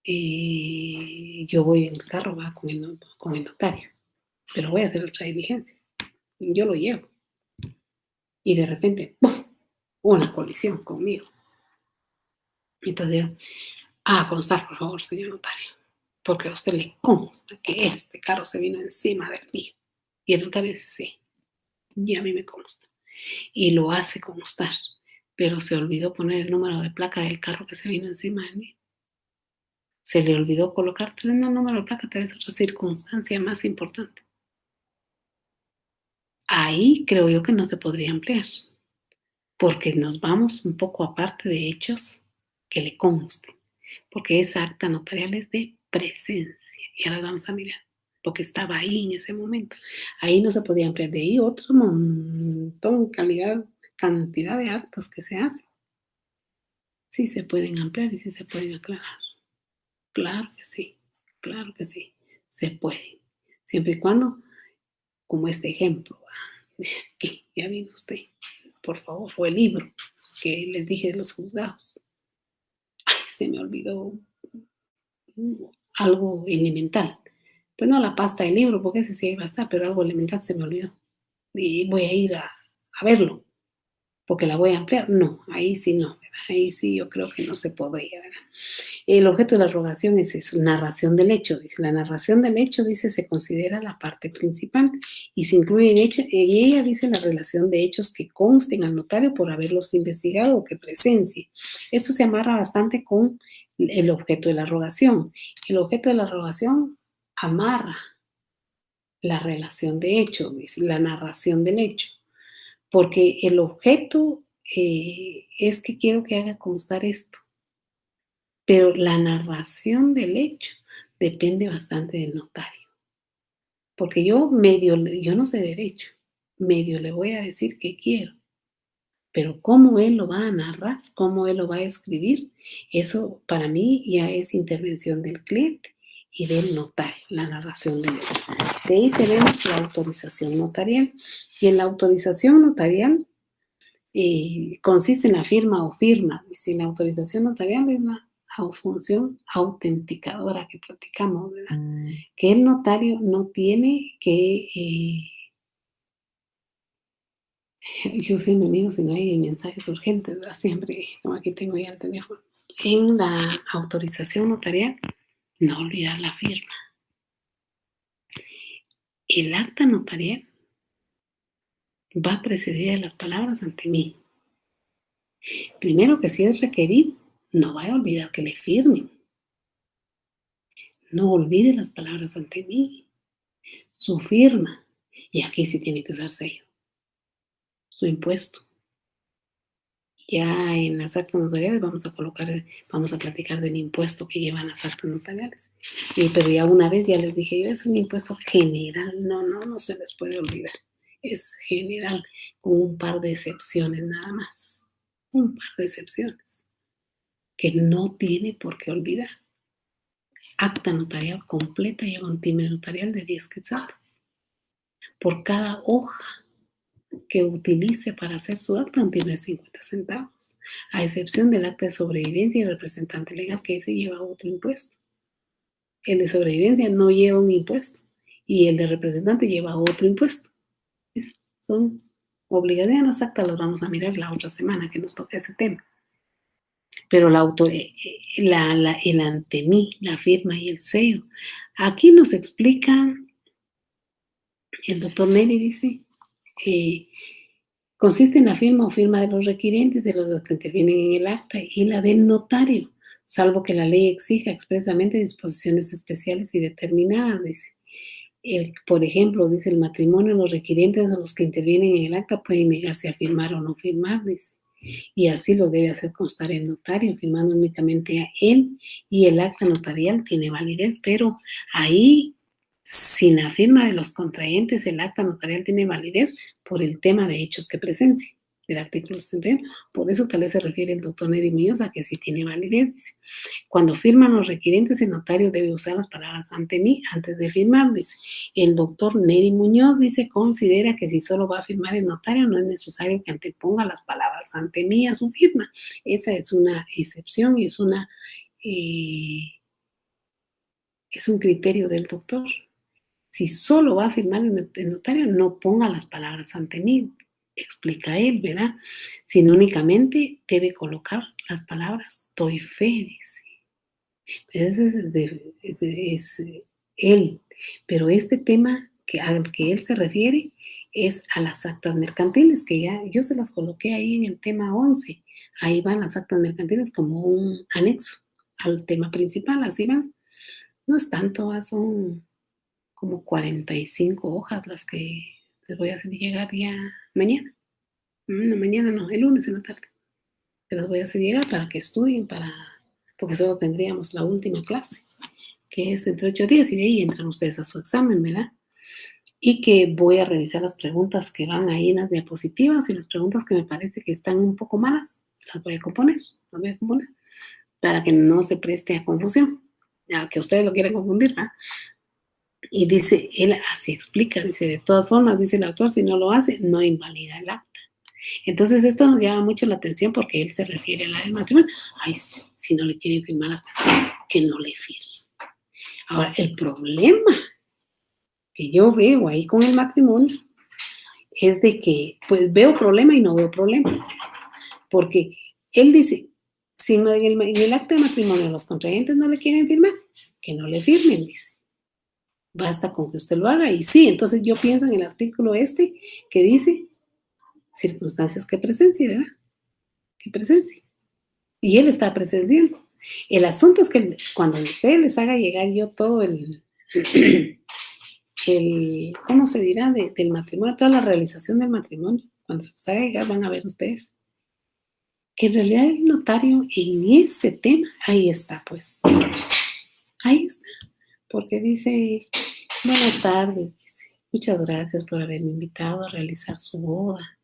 Yo voy en el carro, va con el notario, pero voy a hacer otra diligencia. Yo lo llevo. Y de repente, ¡pum!, una colisión conmigo. Entonces digo, constar, por favor, señor notario, porque a usted le consta que este carro se vino encima del mío. Y el notario dice, sí, y a mí me consta. Y lo hace constar, pero se olvidó poner el número de placa del carro que se vino encima de mí. Se le olvidó colocar el número de placa, tal vez otra circunstancia más importante. Ahí creo yo que no se podría ampliar, porque nos vamos un poco aparte de hechos que le consten, porque esa acta notarial es de presencia, y ahora vamos a mirar, porque estaba ahí en ese momento. Ahí no se podía ampliar, de ahí otro montón, cantidad de actos que se hacen. Sí se pueden ampliar y sí se pueden aclarar. Claro que sí, se puede. Siempre y cuando, como este ejemplo, que ya vino usted, por favor, o el libro que les dije de los juzgados. Ay, se me olvidó algo elemental. Pues no la pasta del libro, porque ese sí iba a estar, pero algo elemental se me olvidó. Y voy a ir a verlo, porque la voy a ampliar. No, ahí sí no, ¿verdad? Ahí sí yo creo que no se podría, ¿verdad? El objeto de la rogación es eso, narración del hecho. Dice, la narración del hecho, dice, se considera la parte principal y se incluye en ella, dice, la relación de hechos que consten al notario por haberlos investigado o que presencie. Esto se amarra bastante con el objeto de la rogación. El objeto de la rogación amarra la relación de hecho, dice, la narración del hecho, porque el objeto es que quiero que haga constar esto. Pero la narración del hecho depende bastante del notario. Porque yo no sé derecho, medio le voy a decir qué quiero. Pero cómo él lo va a narrar, cómo él lo va a escribir, eso para mí ya es intervención del cliente y del notario, la narración del hecho. De ahí tenemos la autorización notarial. Y en la autorización notarial consiste en la firma o firma. Si la autorización notarial es una función autenticadora que platicamos, ¿verdad? Que el notario no tiene que, yo siempre digo, si no hay mensajes urgentes, ¿verdad? Siempre, como aquí tengo ya el teléfono, en la autorización notarial, no olvidar la firma. El acta notarial va precedida de las palabras ante mí. Primero que si es requerido, no vaya a olvidar que le firmen. No olvide las palabras ante mí, su firma, y aquí sí tiene que usar sello, su impuesto. Ya en las actas notariales vamos a platicar del impuesto que llevan las actas notariales. Pero ya una vez ya les dije yo, es un impuesto general, no se les puede olvidar. Es general, con un par de excepciones nada más. Un par de excepciones que no tiene por qué olvidar. Acta notarial completa lleva un timbre notarial de 10 quetzales. Por cada hoja que utilice para hacer su acta, un timbre de 50 centavos, a excepción del acta de sobrevivencia y el representante legal, que ese lleva otro impuesto. El de sobrevivencia no lleva un impuesto y el de representante lleva otro impuesto. Son obligaciones. Las actas las vamos a mirar la otra semana que nos toca ese tema. Pero el ante mí, la firma y el sello. Aquí nos explica el doctor Neri, dice, consiste en la firma o firma de los requirientes, de los que intervienen en el acta, y la del notario, salvo que la ley exija expresamente disposiciones especiales y determinadas, dice. Por ejemplo, dice el matrimonio, los requirientes a los que intervienen en el acta pueden negarse a firmar o no firmar, dice. Y así lo debe hacer constar el notario, firmando únicamente a él, y el acta notarial tiene validez, pero ahí, sin la firma de los contrayentes, el acta notarial tiene validez por el tema de hechos que presencie, del artículo 61. Por eso tal vez se refiere el doctor Neri Muñoz a que sí tiene validez, dice. Cuando firman los requirientes, el notario debe usar las palabras ante mí antes de firmar, dice. El doctor Neri Muñoz, dice, considera que si solo va a firmar el notario, no es necesario que anteponga las palabras ante mí a su firma. Esa es una excepción y es un criterio del doctor. Si solo va a firmar el notario, no ponga las palabras ante mí, explica él, ¿verdad? Sino únicamente debe colocar las palabras doy fe, dice. Ese es él. Pero este tema al que él se refiere es a las actas mercantiles, que ya yo se las coloqué ahí en el tema 11. Ahí van las actas mercantiles como un anexo al tema principal, así van. No es tanto, son como 45 hojas las que les voy a hacer llegar ya mañana. No, mañana no, el lunes en la tarde. Se las voy a hacer llegar para que estudien, porque solo tendríamos la última clase, que es entre 8 días, y de ahí entran ustedes a su examen, ¿verdad? Y que voy a revisar las preguntas que van ahí en las diapositivas, y las preguntas que me parece que están un poco malas, las voy a componer, para que no se preste a confusión, ya que ustedes lo quieran confundir, ¿verdad? Y dice, él así explica, dice, de todas formas, dice el autor, si no lo hace, no invalida el acta. Entonces esto nos llama mucho la atención porque él se refiere a la del matrimonio. Ay, si no le quieren firmar las palabras, que no le firme. Ahora, el problema que yo veo ahí con el matrimonio es de que, pues veo problema y no veo problema. Porque él dice, si en el acta de matrimonio los contrayentes no le quieren firmar, que no le firmen, dice. Basta con que usted lo haga. Y sí, entonces yo pienso en el artículo que dice circunstancias que presencie, ¿verdad? Que presencie. Y él está presenciando. El asunto es que cuando ustedes les haga llegar yo todo ¿cómo se dirá? Del matrimonio, toda la realización del matrimonio, cuando se les haga llegar van a ver ustedes que en realidad el notario en ese tema, ahí está, pues. Ahí está. Porque dice, buenas tardes, dice, muchas gracias por haberme invitado a realizar su boda.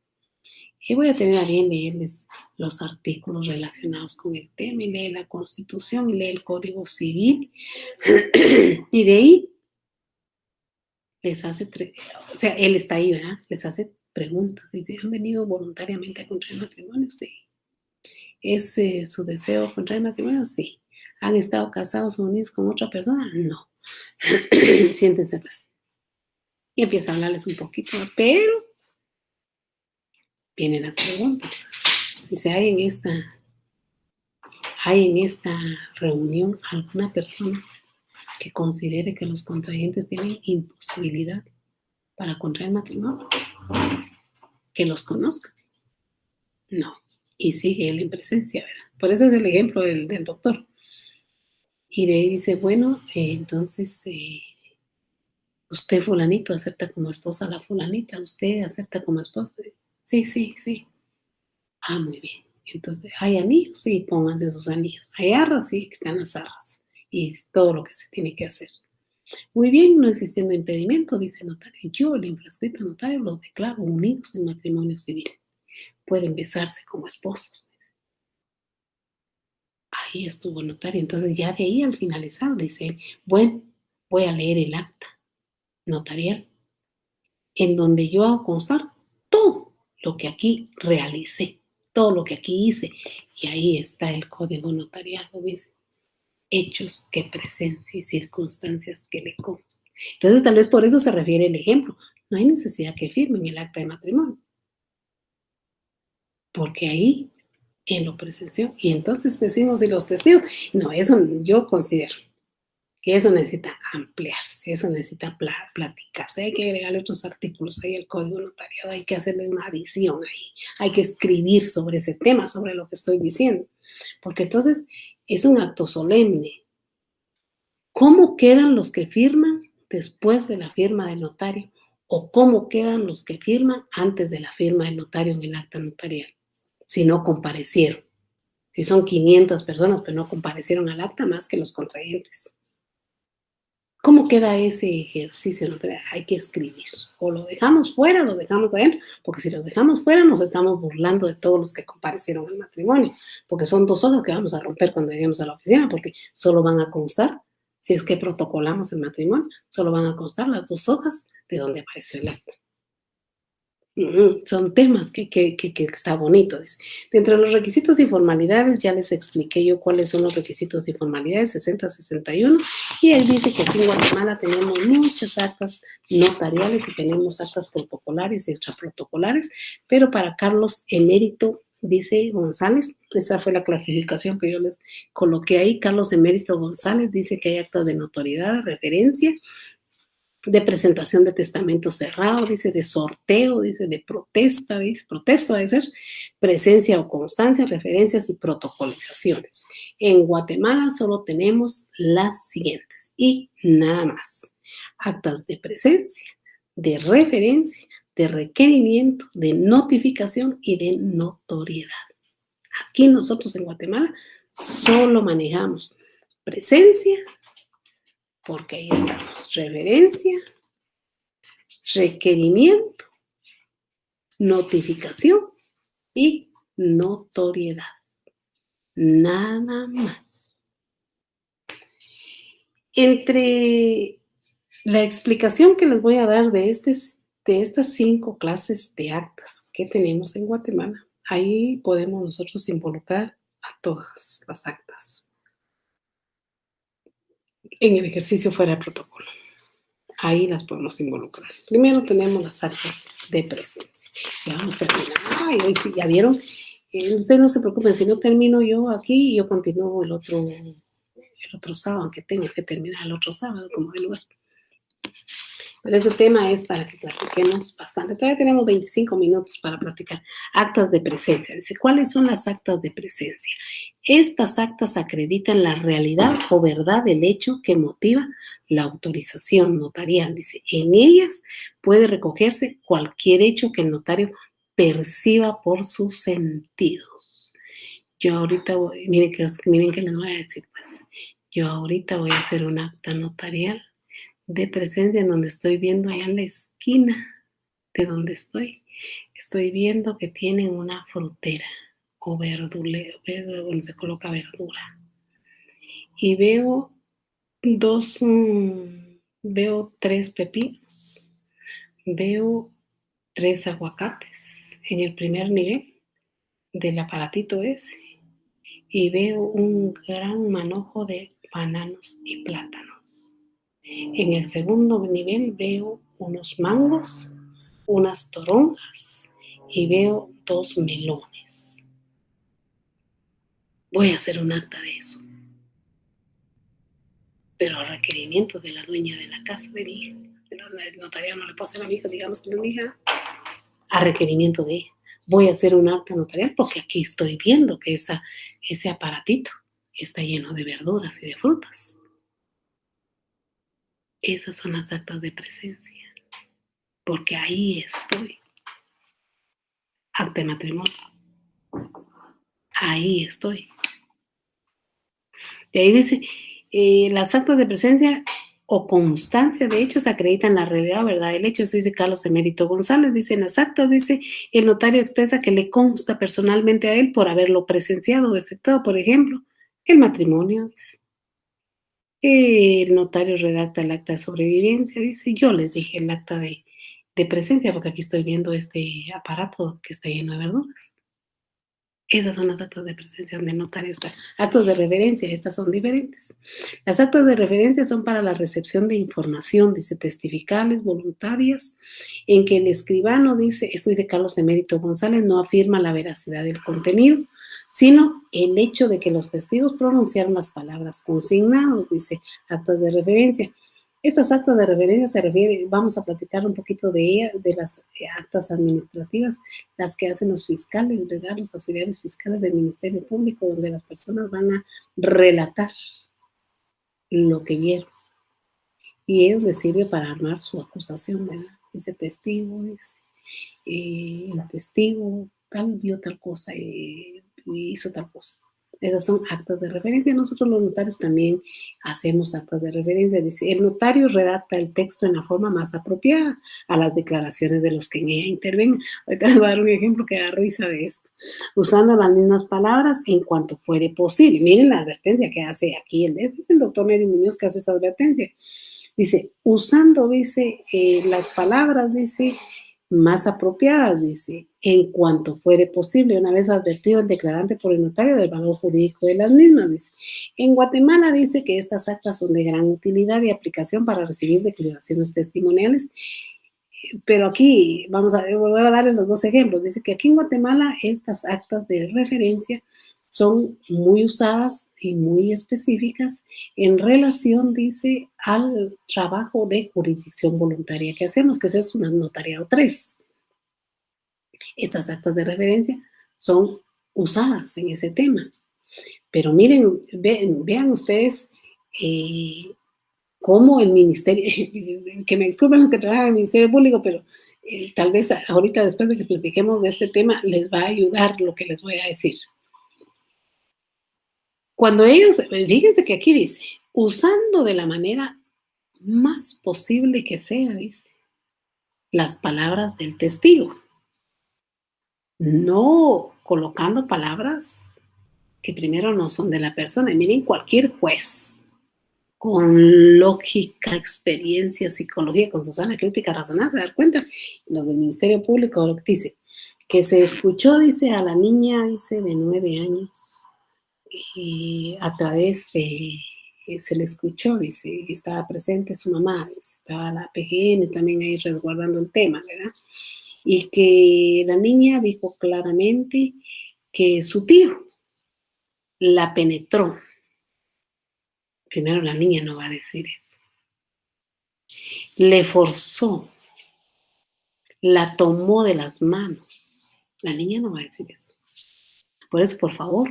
Y voy a tener a bien leerles los artículos relacionados con el tema, y lee la Constitución, y lee el Código Civil, y de ahí les hace, o sea, él está ahí, ¿verdad? Les hace preguntas, dice, ¿han venido voluntariamente a contraer matrimonio? Sí. ¿Es su deseo contraer matrimonio? Sí. ¿Han estado casados o unidos con otra persona? No. Siéntense, pues. Y empieza a hablarles un poquito, pero vienen las preguntas. Dice, ¿hay en esta reunión alguna persona que considere que los contrayentes tienen imposibilidad para contraer matrimonio? ¿Que los conozca? No. Y sigue él en presencia, ¿verdad? Por eso es el ejemplo del doctor. Y de ahí dice, bueno, entonces, usted fulanito acepta como esposa a la fulanita, usted acepta como esposa. Sí, sí, sí. Ah, muy bien. Entonces, ¿hay anillos? Sí, pónganse sus anillos. ¿Hay arras? Sí, están las arras. Y es todo lo que se tiene que hacer. Muy bien, no existiendo impedimento, dice el notario. Yo, el infrascrito notario, los declaro unidos en matrimonio civil. Pueden besarse como esposos. Ahí estuvo el notario. Entonces, ya de ahí al finalizar, dice, bueno, voy a leer el acta notarial, en donde yo hago constar todo lo que aquí realicé, todo lo que aquí hice. Y ahí está el código notariado, dice, hechos que presencie y circunstancias que le consten. Entonces, tal vez por eso se refiere el ejemplo. No hay necesidad que firmen el acta de matrimonio, porque ahí él lo presenció. Y entonces decimos, y los testigos, no, eso yo considero que eso necesita ampliarse, eso necesita platicarse, hay que agregarle otros artículos ahí al código notariado, hay que hacerle una adición ahí, hay que escribir sobre ese tema, sobre lo que estoy diciendo, porque entonces Es un acto solemne. ¿Cómo quedan los que firman después de la firma del notario? ¿O cómo quedan los que firman antes de la firma del notario en el acta notarial? Si no comparecieron. Si son 500 personas, pero no comparecieron al acta más que los contrayentes. ¿Cómo queda ese ejercicio notarial? Hay que escribir. O lo dejamos fuera o lo dejamos adentro, porque si lo dejamos fuera nos estamos burlando de todos los que comparecieron al matrimonio, porque son 2 hojas que vamos a romper cuando lleguemos a la oficina, porque solo van a constar, si es que protocolamos el matrimonio, solo van a constar las 2 hojas de donde apareció el acta. Son temas que está bonito. Dice. Dentro de los requisitos de formalidades, ya les expliqué yo cuáles son los requisitos de formalidades, 60-61, y ahí dice que aquí en Guatemala tenemos muchas actas notariales y tenemos actas protocolares y extraprotocolares, pero para Carlos Emérito, dice González, esa fue la clasificación que yo les coloqué ahí, Carlos Emérito González dice que hay actas de notoriedad, de referencia, de presentación de testamento cerrado, dice de sorteo, dice de protesta, dice protesto a ser presencia o constancia, referencias y protocolizaciones. En Guatemala solo tenemos las siguientes y nada más. Actas de presencia, de referencia, de requerimiento, de notificación y de notoriedad. Aquí nosotros en Guatemala solo manejamos presencia, porque ahí estamos, referencia, requerimiento, notificación y notoriedad. Nada más. Entre la explicación que les voy a dar de estas 5 clases de actas que tenemos en Guatemala, ahí podemos nosotros involucrar a todas las actas en el ejercicio fuera de protocolo. Ahí las podemos involucrar. Primero tenemos las actas de presencia. Ya vamos a terminar. Ay, hoy sí, ya vieron. Ustedes no se preocupen, si no termino yo aquí, yo continúo el otro sábado, aunque tengo que terminar el otro sábado como de lugar. Pero este tema es para que platiquemos bastante. Todavía tenemos 25 minutos para platicar. Actas de presencia. Dice, ¿cuáles son las actas de presencia? Estas actas acreditan la realidad o verdad del hecho que motiva la autorización notarial. Dice, en ellas puede recogerse cualquier hecho que el notario perciba por sus sentidos. Yo ahorita voy, miren que les voy a decir, pues, yo ahorita voy a hacer un acta notarial de presencia en donde estoy viendo allá en la esquina de donde estoy viendo que tienen una frutera o verdulero, donde se coloca verdura. Y veo veo 3 pepinos, veo 3 aguacates en el primer nivel del aparatito ese y veo un gran manojo de bananos y plátanos. En el segundo nivel veo unos mangos, unas toronjas y veo 2 melones. Voy a hacer un acta de eso, pero a requerimiento de la dueña de la casa de mi hija. El notario no le puedo hacer a mi hija, digamos que no es mi hija, a requerimiento de ella. Voy a hacer un acta notarial porque aquí estoy viendo que ese aparatito está lleno de verduras y de frutas. Esas son las actas de presencia, porque ahí estoy. Acta de matrimonio. Ahí estoy. Y ahí dice, las actas de presencia o constancia de hechos acreditan la realidad o verdad del hecho. Eso dice Carlos Emérito González. Dice en las actas, dice, el notario expresa que le consta personalmente a él por haberlo presenciado o efectuado, por ejemplo, el matrimonio. Dice. El notario redacta el acta de sobrevivencia. Dice, yo les dije el acta de presencia porque aquí estoy viendo este aparato que está lleno de verduras. Esas son las actas de presencia donde el notario está. Actos de referencia, estas son diferentes. Las actas de referencia son para la recepción de información, dice, testificales, voluntarias, en que el escribano dice, esto dice Carlos Emérito González, no afirma la veracidad del contenido, sino el hecho de que los testigos pronunciaron las palabras consignadas, dice, actas de referencia. Estas actas de referencia se refiere, vamos a platicar un poquito de ellas, de las actas administrativas, las que hacen los fiscales, ¿verdad? Los auxiliares fiscales del Ministerio Público, donde las personas van a relatar lo que vieron. Y ellos les sirve para armar su acusación, ¿verdad? Ese testigo, el testigo tal vio tal cosa, hizo tal cosa. Esas son actas de referencia. Nosotros los notarios también hacemos actas de referencia. Dice, el notario redacta el texto en la forma más apropiada a las declaraciones de los que en ella intervengan. Ahorita les voy a dar un ejemplo que da risa de esto. Usando las mismas palabras en cuanto fuere posible. Miren la advertencia que hace aquí es el doctor Neri Muñoz que hace esa advertencia. Dice, usando, dice, las palabras, dice, más apropiadas, dice, en cuanto fuere posible, una vez advertido el declarante por el notario del valor jurídico de las mismas, dice. En Guatemala dice que estas actas son de gran utilidad y aplicación para recibir declaraciones testimoniales, pero aquí, voy a darle los dos ejemplos. Dice que aquí en Guatemala estas actas de referencia son muy usadas y muy específicas en relación, dice, al trabajo de jurisdicción voluntaria que hacemos, que es una notariado 3. Estas actas de referencia son usadas en ese tema. Pero miren, vean ustedes cómo el ministerio, que me disculpen los que trabajan en el Ministerio Público, pero tal vez ahorita después de que platiquemos de este tema les va a ayudar lo que les voy a decir. Cuando ellos, fíjense que aquí dice, usando de la manera más posible que sea, dice, las palabras del testigo. No colocando palabras que primero no son de la persona. Miren, cualquier juez con lógica, experiencia, psicología, con su sana crítica razonada, se da cuenta, lo del Ministerio Público lo que dice, que se escuchó, dice, a la niña, dice, de 9 años, y a través de, se le escuchó, dice, estaba presente su mamá, dice, estaba la PGN también ahí resguardando el tema, ¿verdad? Y que la niña dijo claramente que su tío la penetró. Primero la niña no va a decir eso. Le forzó, la tomó de las manos. La niña no va a decir eso. Por eso, por favor,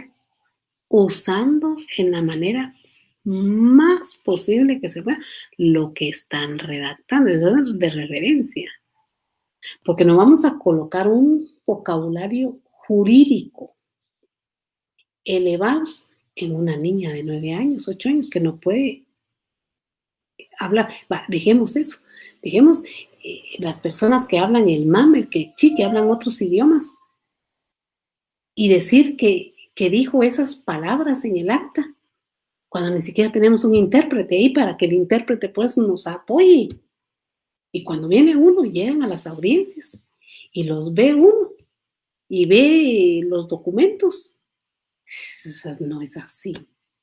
usando en la manera más posible que se pueda lo que están redactando, es de referencia. Porque no vamos a colocar un vocabulario jurídico elevado en una niña de 9 años, 8 años, que no puede hablar. Dejemos eso. Dejemos las personas que hablan el mame, el quechí, que hablan otros idiomas, y decir que dijo esas palabras en el acta, cuando ni siquiera tenemos un intérprete ahí para que el intérprete pues nos apoye. Y cuando viene uno, llegan a las audiencias y los ve uno y ve los documentos. No es así.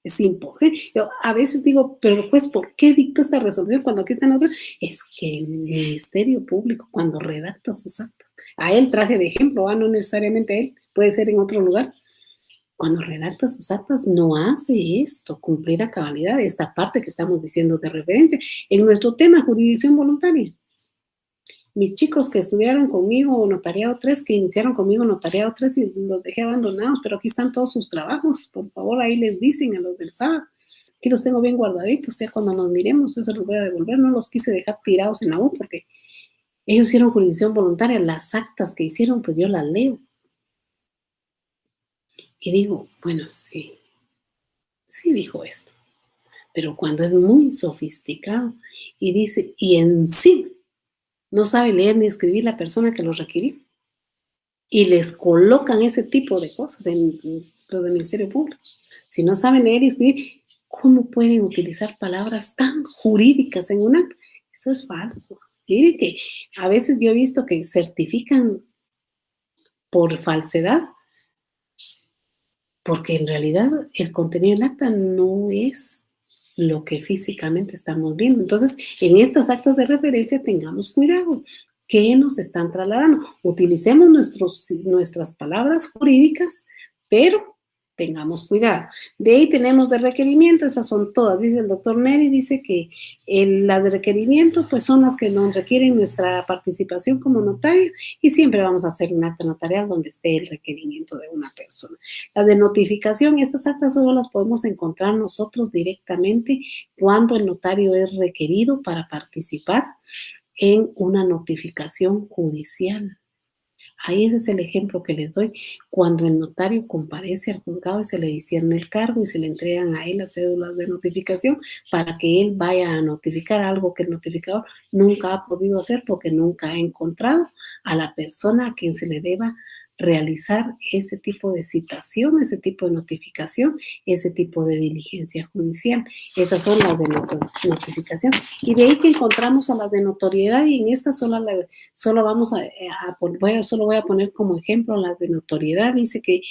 Es imposible. Yo a veces digo, pero juez, ¿por qué dictó esta resolución cuando aquí están otras? Es que el Ministerio Público, cuando redacta sus actas, a él traje de ejemplo, no necesariamente a él, puede ser en otro lugar. Cuando redacta sus actas, no hace esto, cumplir a cabalidad esta parte que estamos diciendo de referencia. En nuestro tema, jurisdicción voluntaria. Mis chicos que estudiaron conmigo notariado 3, que iniciaron conmigo notariado 3 y los dejé abandonados, pero aquí están todos sus trabajos. Por favor, ahí les dicen a los del sábado. Aquí los tengo bien guardaditos, ya cuando nos miremos, yo se los voy a devolver. No los quise dejar tirados en la U porque ellos hicieron jurisdicción voluntaria. Las actas que hicieron, pues yo las leo. Y digo, bueno, sí dijo esto. Pero cuando es muy sofisticado y dice, y en sí no sabe leer ni escribir la persona que los requirió, y les colocan ese tipo de cosas en los del Ministerio Público. Si no saben leer y escribir, ¿cómo pueden utilizar palabras tan jurídicas en un acta? Eso es falso. Miren que a veces yo he visto que certifican por falsedad, porque en realidad el contenido del acta no es lo que físicamente estamos viendo. Entonces, en estas actas de referencia tengamos cuidado. ¿Qué nos están trasladando? Utilicemos nuestras palabras jurídicas, pero tengamos cuidado. De ahí tenemos de requerimiento, esas son todas. Dice el doctor Neri, dice que las de requerimiento pues son las que nos requieren nuestra participación como notario y siempre vamos a hacer un acta notarial donde esté el requerimiento de una persona. Las de notificación, estas actas solo las podemos encontrar nosotros directamente cuando el notario es requerido para participar en una notificación judicial. Ahí ese es el ejemplo que les doy. Cuando el notario comparece al juzgado y se le discierne el cargo y se le entregan a él las cédulas de notificación para que él vaya a notificar algo que el notificador nunca ha podido hacer porque nunca ha encontrado a la persona a quien se le deba realizar ese tipo de citación, ese tipo de notificación, ese tipo de diligencia judicial. Esas son las de notificación. Y de ahí que encontramos a las de notoriedad y en esta solo vamos solo voy a poner como ejemplo las de notoriedad. Dice que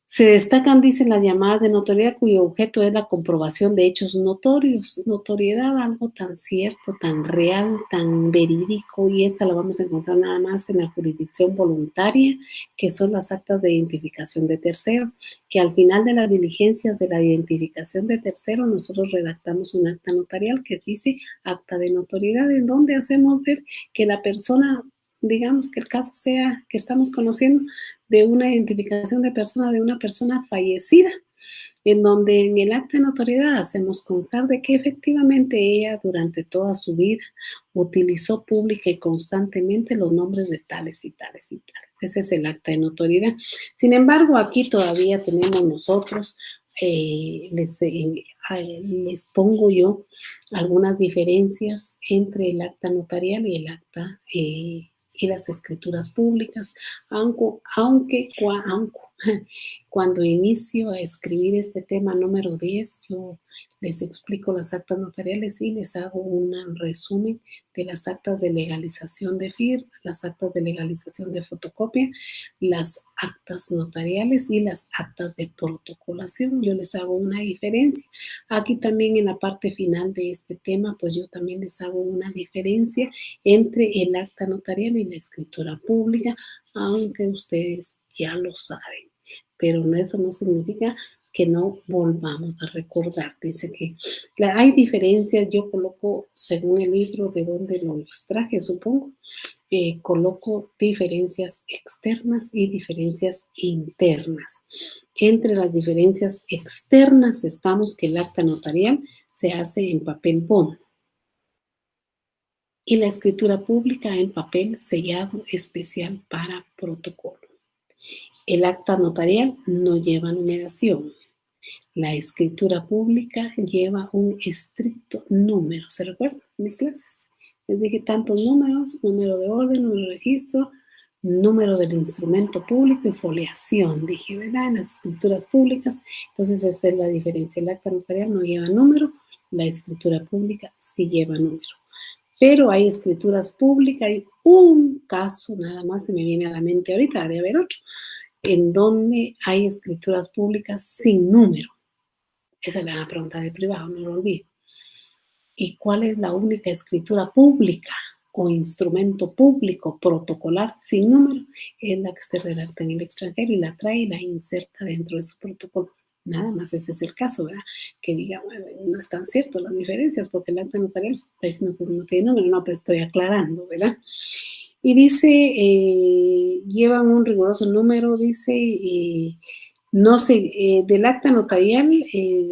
se destacan, dicen, las llamadas de notoriedad cuyo objeto es la comprobación de hechos notorios. Notoriedad, algo tan cierto, tan real, tan verídico, y esta la vamos a encontrar nada más en la jurisdicción voluntaria, que son las actas de identificación de tercero, que al final de las diligencias de la identificación de tercero, nosotros redactamos un acta notarial que dice acta de notoriedad, en donde hacemos ver que la persona, digamos que el caso sea que estamos conociendo de una identificación de una persona fallecida, en donde en el acta de notoriedad hacemos constar de que efectivamente ella durante toda su vida utilizó pública y constantemente los nombres de tales y tales y tales. Ese es el acta de notoriedad. Sin embargo, aquí todavía tenemos nosotros, les pongo yo algunas diferencias entre el acta notarial y el acta y las escrituras públicas, aunque cuando inicio a escribir este tema número 10, yo les explico las actas notariales y les hago un resumen de las actas de legalización de firma, las actas de legalización de fotocopia, las actas notariales y las actas de protocolación. Yo les hago una diferencia. Aquí también en la parte final de este tema, pues yo también les hago una diferencia entre el acta notarial y la escritura pública, aunque ustedes ya lo saben. Pero eso no significa que no volvamos a recordar. Dice que hay diferencias, yo coloco según el libro de donde lo extraje, supongo, coloco diferencias externas y diferencias internas. Entre las diferencias externas estamos que el acta notarial se hace en papel bond y la escritura pública en papel sellado especial para protocolo. El acta notarial no lleva numeración. La escritura pública lleva un estricto número. ¿Se recuerdan mis clases? Les dije tantos números: número de orden, número de registro, número del instrumento público y foliación. Dije, ¿verdad? En las escrituras públicas. Entonces, esta es la diferencia. El acta notarial no lleva número, la escritura pública sí lleva número. Pero hay escrituras públicas, hay un caso, nada más se me viene a la mente ahorita, de haber otro, en donde hay escrituras públicas sin número. Esa es la pregunta del privado, no lo olviden. ¿Y cuál es la única escritura pública o instrumento público protocolar sin número? Es la que usted redacta en el extranjero y la trae y la inserta dentro de su protocolo. Nada más ese es el caso, ¿verdad? Que diga, bueno, no están ciertas las diferencias porque el acta notarial está diciendo que no tiene número. No, pero estoy aclarando, ¿verdad? Y dice, llevan un riguroso número, dice, no sé, del acta notarial,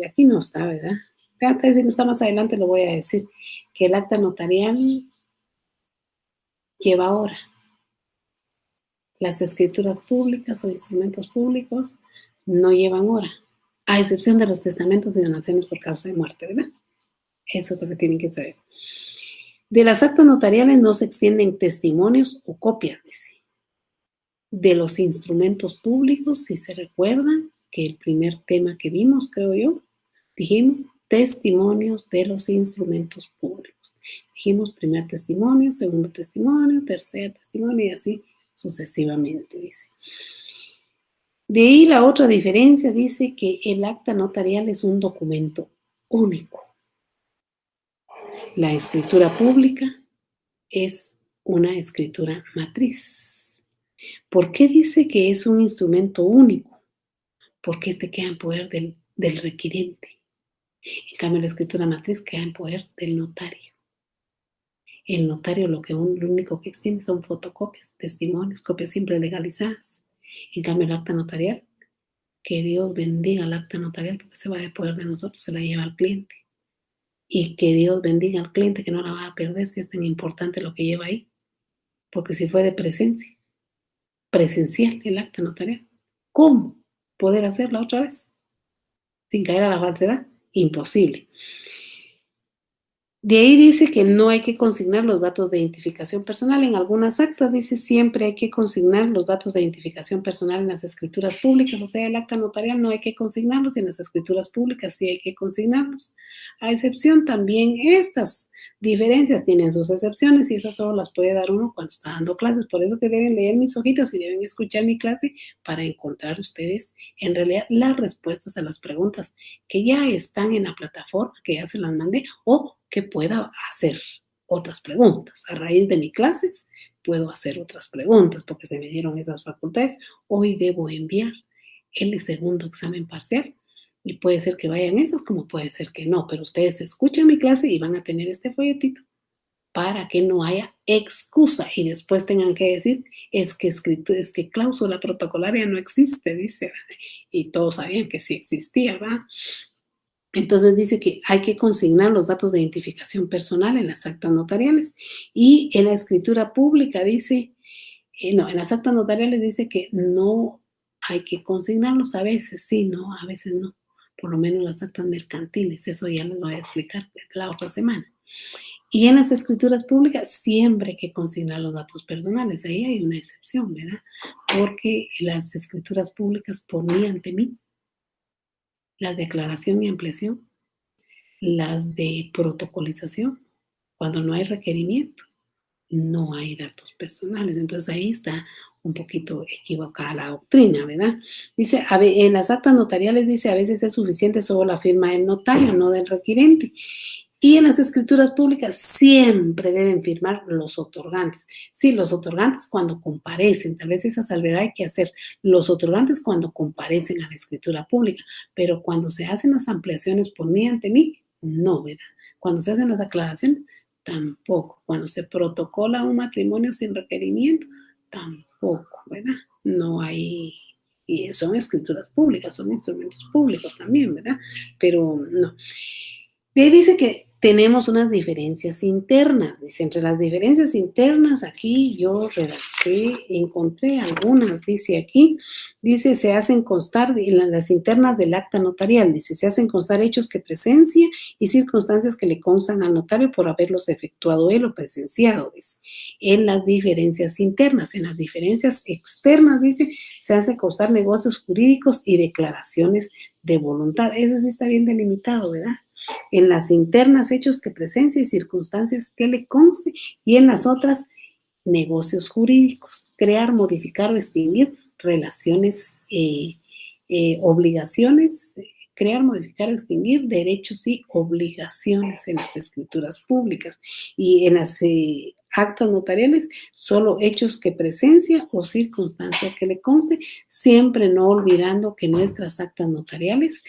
aquí no está, ¿verdad? Acá si no está más adelante, lo voy a decir, que el acta notarial lleva hora. Las escrituras públicas o instrumentos públicos no llevan hora, a excepción de los testamentos y donaciones por causa de muerte, ¿verdad? Eso es lo que tienen que saber. De las actas notariales no se extienden testimonios o copias, dice. De los instrumentos públicos, si se recuerdan, que el primer tema que vimos, creo yo, dijimos testimonios de los instrumentos públicos. Dijimos primer testimonio, segundo testimonio, tercer testimonio y así sucesivamente, dice. De ahí la otra diferencia dice que el acta notarial es un documento único. La escritura pública es una escritura matriz. ¿Por qué dice que es un instrumento único? porque este queda en poder del requirente. En cambio, la escritura matriz queda en poder del notario. El notario lo único que extiende son fotocopias, testimonios, copias siempre legalizadas. En cambio, el acta notarial, que Dios bendiga el acta notarial porque se va de poder de nosotros, se la lleva al cliente. Y que Dios bendiga al cliente que no la va a perder si es tan importante lo que lleva ahí. Porque si fue de presencial el acta notarial, ¿cómo poder hacerla otra vez? Sin caer a la falsedad, imposible. De ahí dice que no hay que consignar los datos de identificación personal. En algunas actas dice siempre hay que consignar los datos de identificación personal en las escrituras públicas. O sea, el acta notarial no hay que consignarlos, en las escrituras públicas sí hay que consignarlos. A excepción también estas diferencias tienen sus excepciones y esas solo las puede dar uno cuando está dando clases. Por eso que deben leer mis hojitas y deben escuchar mi clase para encontrar ustedes en realidad las respuestas a las preguntas que ya están en la plataforma, que ya se las mandé, o que pueda hacer otras preguntas. A raíz de mis clases puedo hacer otras preguntas porque se me dieron esas facultades. Hoy debo enviar el segundo examen parcial y puede ser que vayan esas como puede ser que no, pero ustedes escuchan mi clase y van a tener este folletito para que no haya excusa y después tengan que decir es que cláusula protocolaria no existe, dice, y todos sabían que sí existía, ¿verdad? Entonces dice que hay que consignar los datos de identificación personal en las actas notariales y en la escritura pública dice, en las actas notariales dice que no hay que consignarlos, a veces sí, no, a veces no, por lo menos las actas mercantiles, eso ya les voy a explicar la otra semana. Y en las escrituras públicas siempre hay que consignar los datos personales, ahí hay una excepción, ¿verdad? Porque las escrituras públicas por mí ante mí, la declaración y ampliación, las de protocolización, cuando no hay requerimiento, no hay datos personales. Entonces ahí está un poquito equivocada la doctrina, ¿verdad? Dice, en las actas notariales dice, a veces es suficiente solo la firma del notario, no del requirente. Y en las escrituras públicas siempre deben firmar los otorgantes. Sí, los otorgantes cuando comparecen, tal vez esa salvedad hay que hacer, los otorgantes cuando comparecen a la escritura pública, pero cuando se hacen las ampliaciones por mí ante mí, no, ¿verdad? Cuando se hacen las aclaraciones, tampoco. Cuando se protocola un matrimonio sin requerimiento, tampoco, ¿verdad? No hay, y son escrituras públicas, son instrumentos públicos también, ¿verdad? Pero no. De ahí dice que tenemos unas diferencias internas. Dice, entre las diferencias internas, aquí yo redacté, encontré algunas, dice aquí, dice, se hacen constar en las internas del acta notarial, dice, se hacen constar hechos que presencia y circunstancias que le constan al notario por haberlos efectuado él o presenciado, dice. En las diferencias internas, en las diferencias externas, dice, se hacen constar negocios jurídicos y declaraciones de voluntad. Eso sí está bien delimitado, ¿verdad? En las internas, hechos que presencia y circunstancias que le conste, y en las otras, negocios jurídicos, crear, modificar o extinguir relaciones, obligaciones, crear, modificar o extinguir derechos y obligaciones en las escrituras públicas. Y en las actas notariales, solo hechos que presencia o circunstancia que le conste, siempre no olvidando que nuestras actas notariales,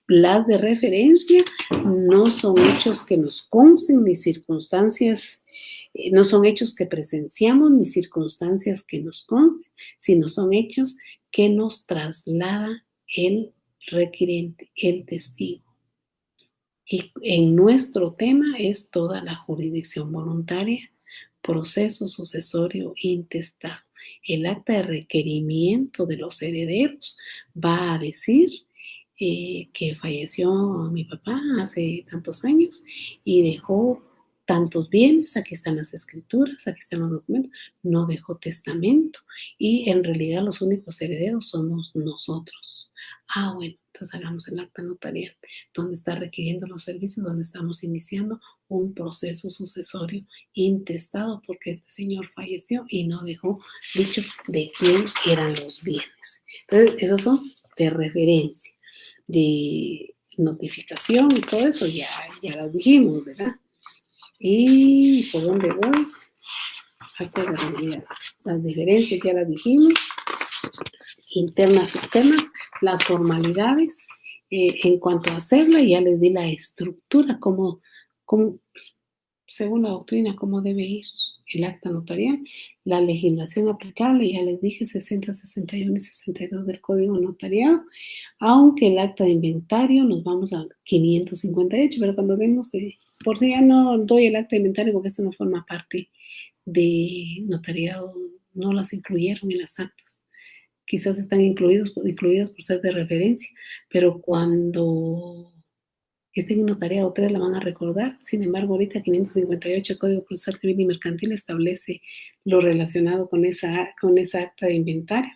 las de referencia, no son hechos que nos consten ni circunstancias, no son hechos que presenciamos ni circunstancias que nos consten, sino son hechos que nos traslada el requirente, el testigo. Y en nuestro tema es toda la jurisdicción voluntaria, proceso sucesorio intestado. El acta de requerimiento de los herederos va a decir que falleció mi papá hace tantos años y dejó tantos bienes, aquí están las escrituras, aquí están los documentos, no dejó testamento y en realidad los únicos herederos somos nosotros. Bueno, entonces hagamos el acta notarial, donde está requiriendo los servicios, donde estamos iniciando un proceso sucesorio intestado porque este señor falleció y no dejó dicho de quién eran los bienes. Entonces, esos son de referencia, de notificación y todo eso, ya las dijimos, ¿verdad? ¿Y por dónde voy? Actas de realidad. Las diferencias ya las dijimos. Internas, externas, las formalidades en cuanto a hacerla, ya les di la estructura, como según la doctrina, cómo debe ir el acta notarial, la legislación aplicable, ya les dije 60, 61 y 62 del Código Notariado, aunque el acta de inventario nos vamos a 558, pero cuando vemos, por si ya no doy el acta de inventario porque esto no forma parte de notariado, no las incluyeron en las actas. Quizás están incluidas por ser de referencia, pero cuando estén en notariado 3 la van a recordar. Sin embargo, ahorita 558 Código Procesal Civil y Mercantil establece lo relacionado con esa acta de inventario.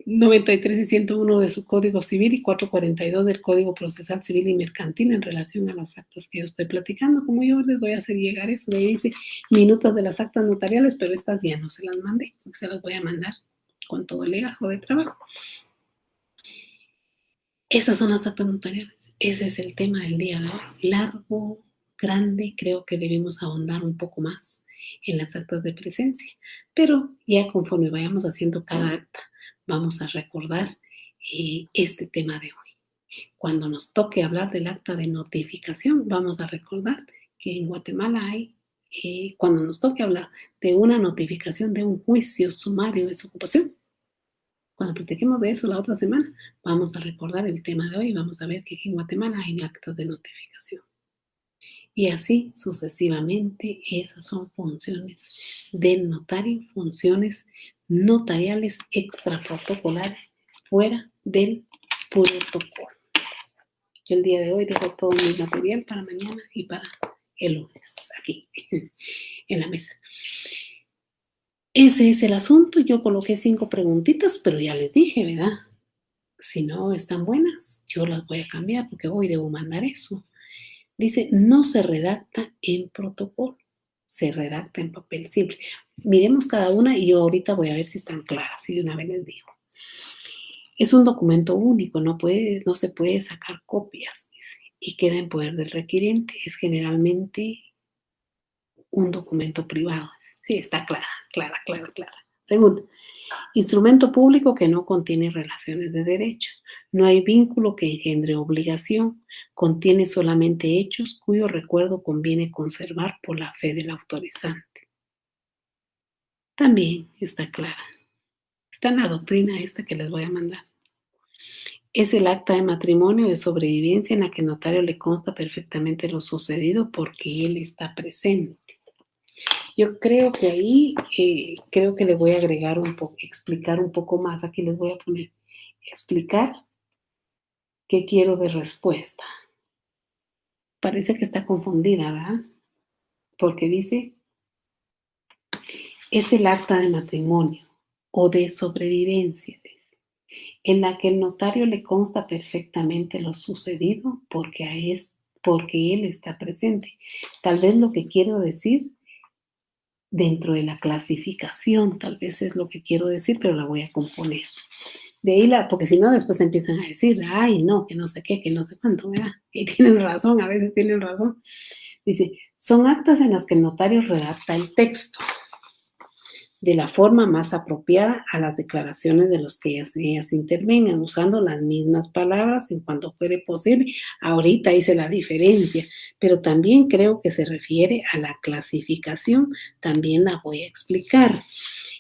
93 y 101 de su Código Civil y 442 del Código Procesal Civil y Mercantil en relación a las actas que yo estoy platicando. Como yo les voy a hacer llegar eso, de ahí dice minutos de las actas notariales, pero estas ya no se las mandé, porque se las voy a mandar con todo el legajo de trabajo. Esas son las actas notariales. Ese es el tema del día de hoy. Largo, grande, creo que debemos ahondar un poco más en las actas de presencia. Pero ya conforme vayamos haciendo cada acta, vamos a recordar este tema de hoy. Cuando nos toque hablar del acta de notificación, vamos a recordar que en Guatemala hay, cuando nos toque hablar de una notificación de un juicio sumario de desocupación, cuando platiquemos de eso la otra semana, vamos a recordar el tema de hoy y vamos a ver que aquí en Guatemala hay actas de notificación. Y así sucesivamente, esas son funciones del notario, funciones notariales extraprotocolares fuera del protocolo. Yo el día de hoy dejo todo mi material para mañana y para el lunes, aquí en la mesa. Ese es el asunto. Yo coloqué 5 preguntitas, pero ya les dije, ¿verdad? Si no están buenas, yo las voy a cambiar porque hoy debo mandar eso. Dice, no se redacta en protocolo, se redacta en papel simple. Miremos cada una y yo ahorita voy a ver si están claras y de una vez les digo. Es un documento único, no se puede sacar copias, dice, y queda en poder del requiriente. Es generalmente un documento privado. Sí, está clara. Segundo, instrumento público que no contiene relaciones de derecho. No hay vínculo que engendre obligación. Contiene solamente hechos cuyo recuerdo conviene conservar por la fe del autorizante. También está clara. Está en la doctrina esta que les voy a mandar. Es el acta de matrimonio de sobrevivencia en la que el notario le consta perfectamente lo sucedido porque él está presente. Yo creo que ahí, creo que le voy a agregar explicar un poco más. Aquí les voy a poner, explicar qué quiero de respuesta. Parece que está confundida, ¿verdad? Porque dice, es el acta de matrimonio o de sobrevivencia, dice, en la que el notario le consta perfectamente lo sucedido porque él está presente. Tal vez lo que quiero decir dentro de la clasificación, tal vez es lo que quiero decir, pero la voy a componer. De ahí porque si no, después empiezan a decir, ay, no, que no sé qué, que no sé cuánto, ¿verdad? Y tienen razón, a veces tienen razón. Dice, son actas en las que el notario redacta el texto de la forma más apropiada a las declaraciones de los que ellas intervengan, usando las mismas palabras en cuanto fuere posible. Ahorita hice la diferencia, pero también creo que se refiere a la clasificación, también la voy a explicar.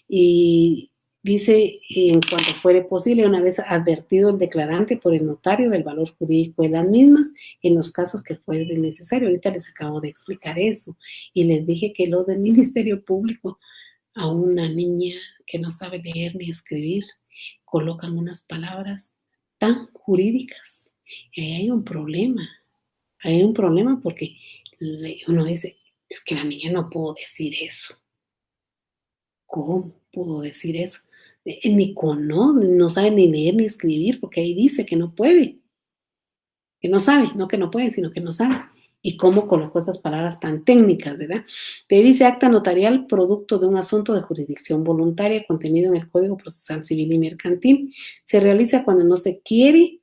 Y dice, en cuanto fuere posible, una vez advertido el declarante por el notario del valor jurídico de las mismas, en los casos que fuere necesario. Ahorita les acabo de explicar eso y les dije que lo del Ministerio Público, a una niña que no sabe leer ni escribir, colocan unas palabras tan jurídicas. Y ahí hay un problema. Hay un problema porque uno dice, es que la niña no pudo decir eso. ¿Cómo pudo decir eso? No sabe ni leer ni escribir porque ahí dice que no puede. Que no sabe, no que no puede, sino que no sabe. Y cómo colocó esas palabras tan técnicas, ¿verdad? Te dice acta notarial producto de un asunto de jurisdicción voluntaria contenido en el Código Procesal Civil y Mercantil. Se realiza cuando no se quiere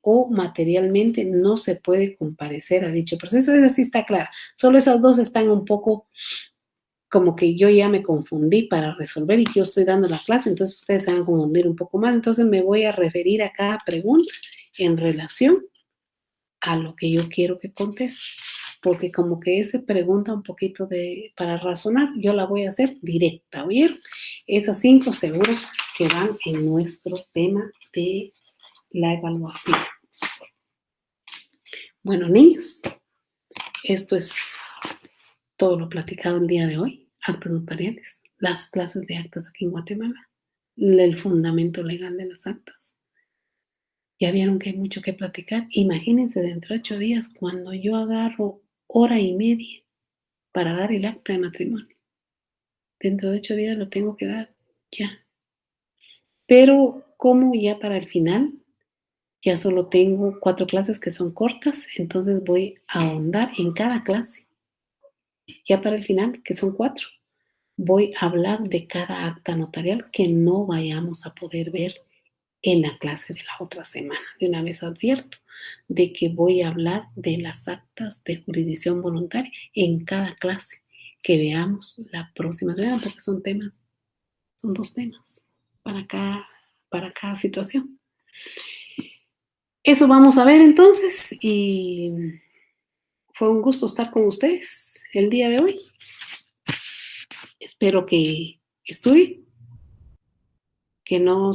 o materialmente no se puede comparecer a dicho proceso. Esa sí está clara. Solo esas dos están un poco como que yo ya me confundí para resolver y yo estoy dando la clase, entonces ustedes se van a confundir un poco más. Entonces me voy a referir a cada pregunta en relación a lo que yo quiero que conteste, porque como que ese pregunta un poquito para razonar, yo la voy a hacer directa, ¿oyeron? Esas 5 seguro que van en nuestro tema de la evaluación. Bueno, niños, esto es todo lo platicado el día de hoy. Actas notariales, las clases de actas aquí en Guatemala, el fundamento legal de las actas. Ya vieron que hay mucho que platicar. Imagínense dentro de 8 días cuando yo agarro hora y media para dar el acta de matrimonio. Dentro de 8 días lo tengo que dar ya. Pero como ya para el final, ya solo tengo 4 clases que son cortas, entonces voy a ahondar en cada clase. Ya para el final, que son 4, voy a hablar de cada acta notarial que no vayamos a poder ver en la clase de la otra semana. De una vez advierto de que voy a hablar de las actas de jurisdicción voluntaria en cada clase que veamos la próxima semana, porque son 2 temas para cada situación. Eso vamos a ver entonces y fue un gusto estar con ustedes el día de hoy. Espero que estudien, que no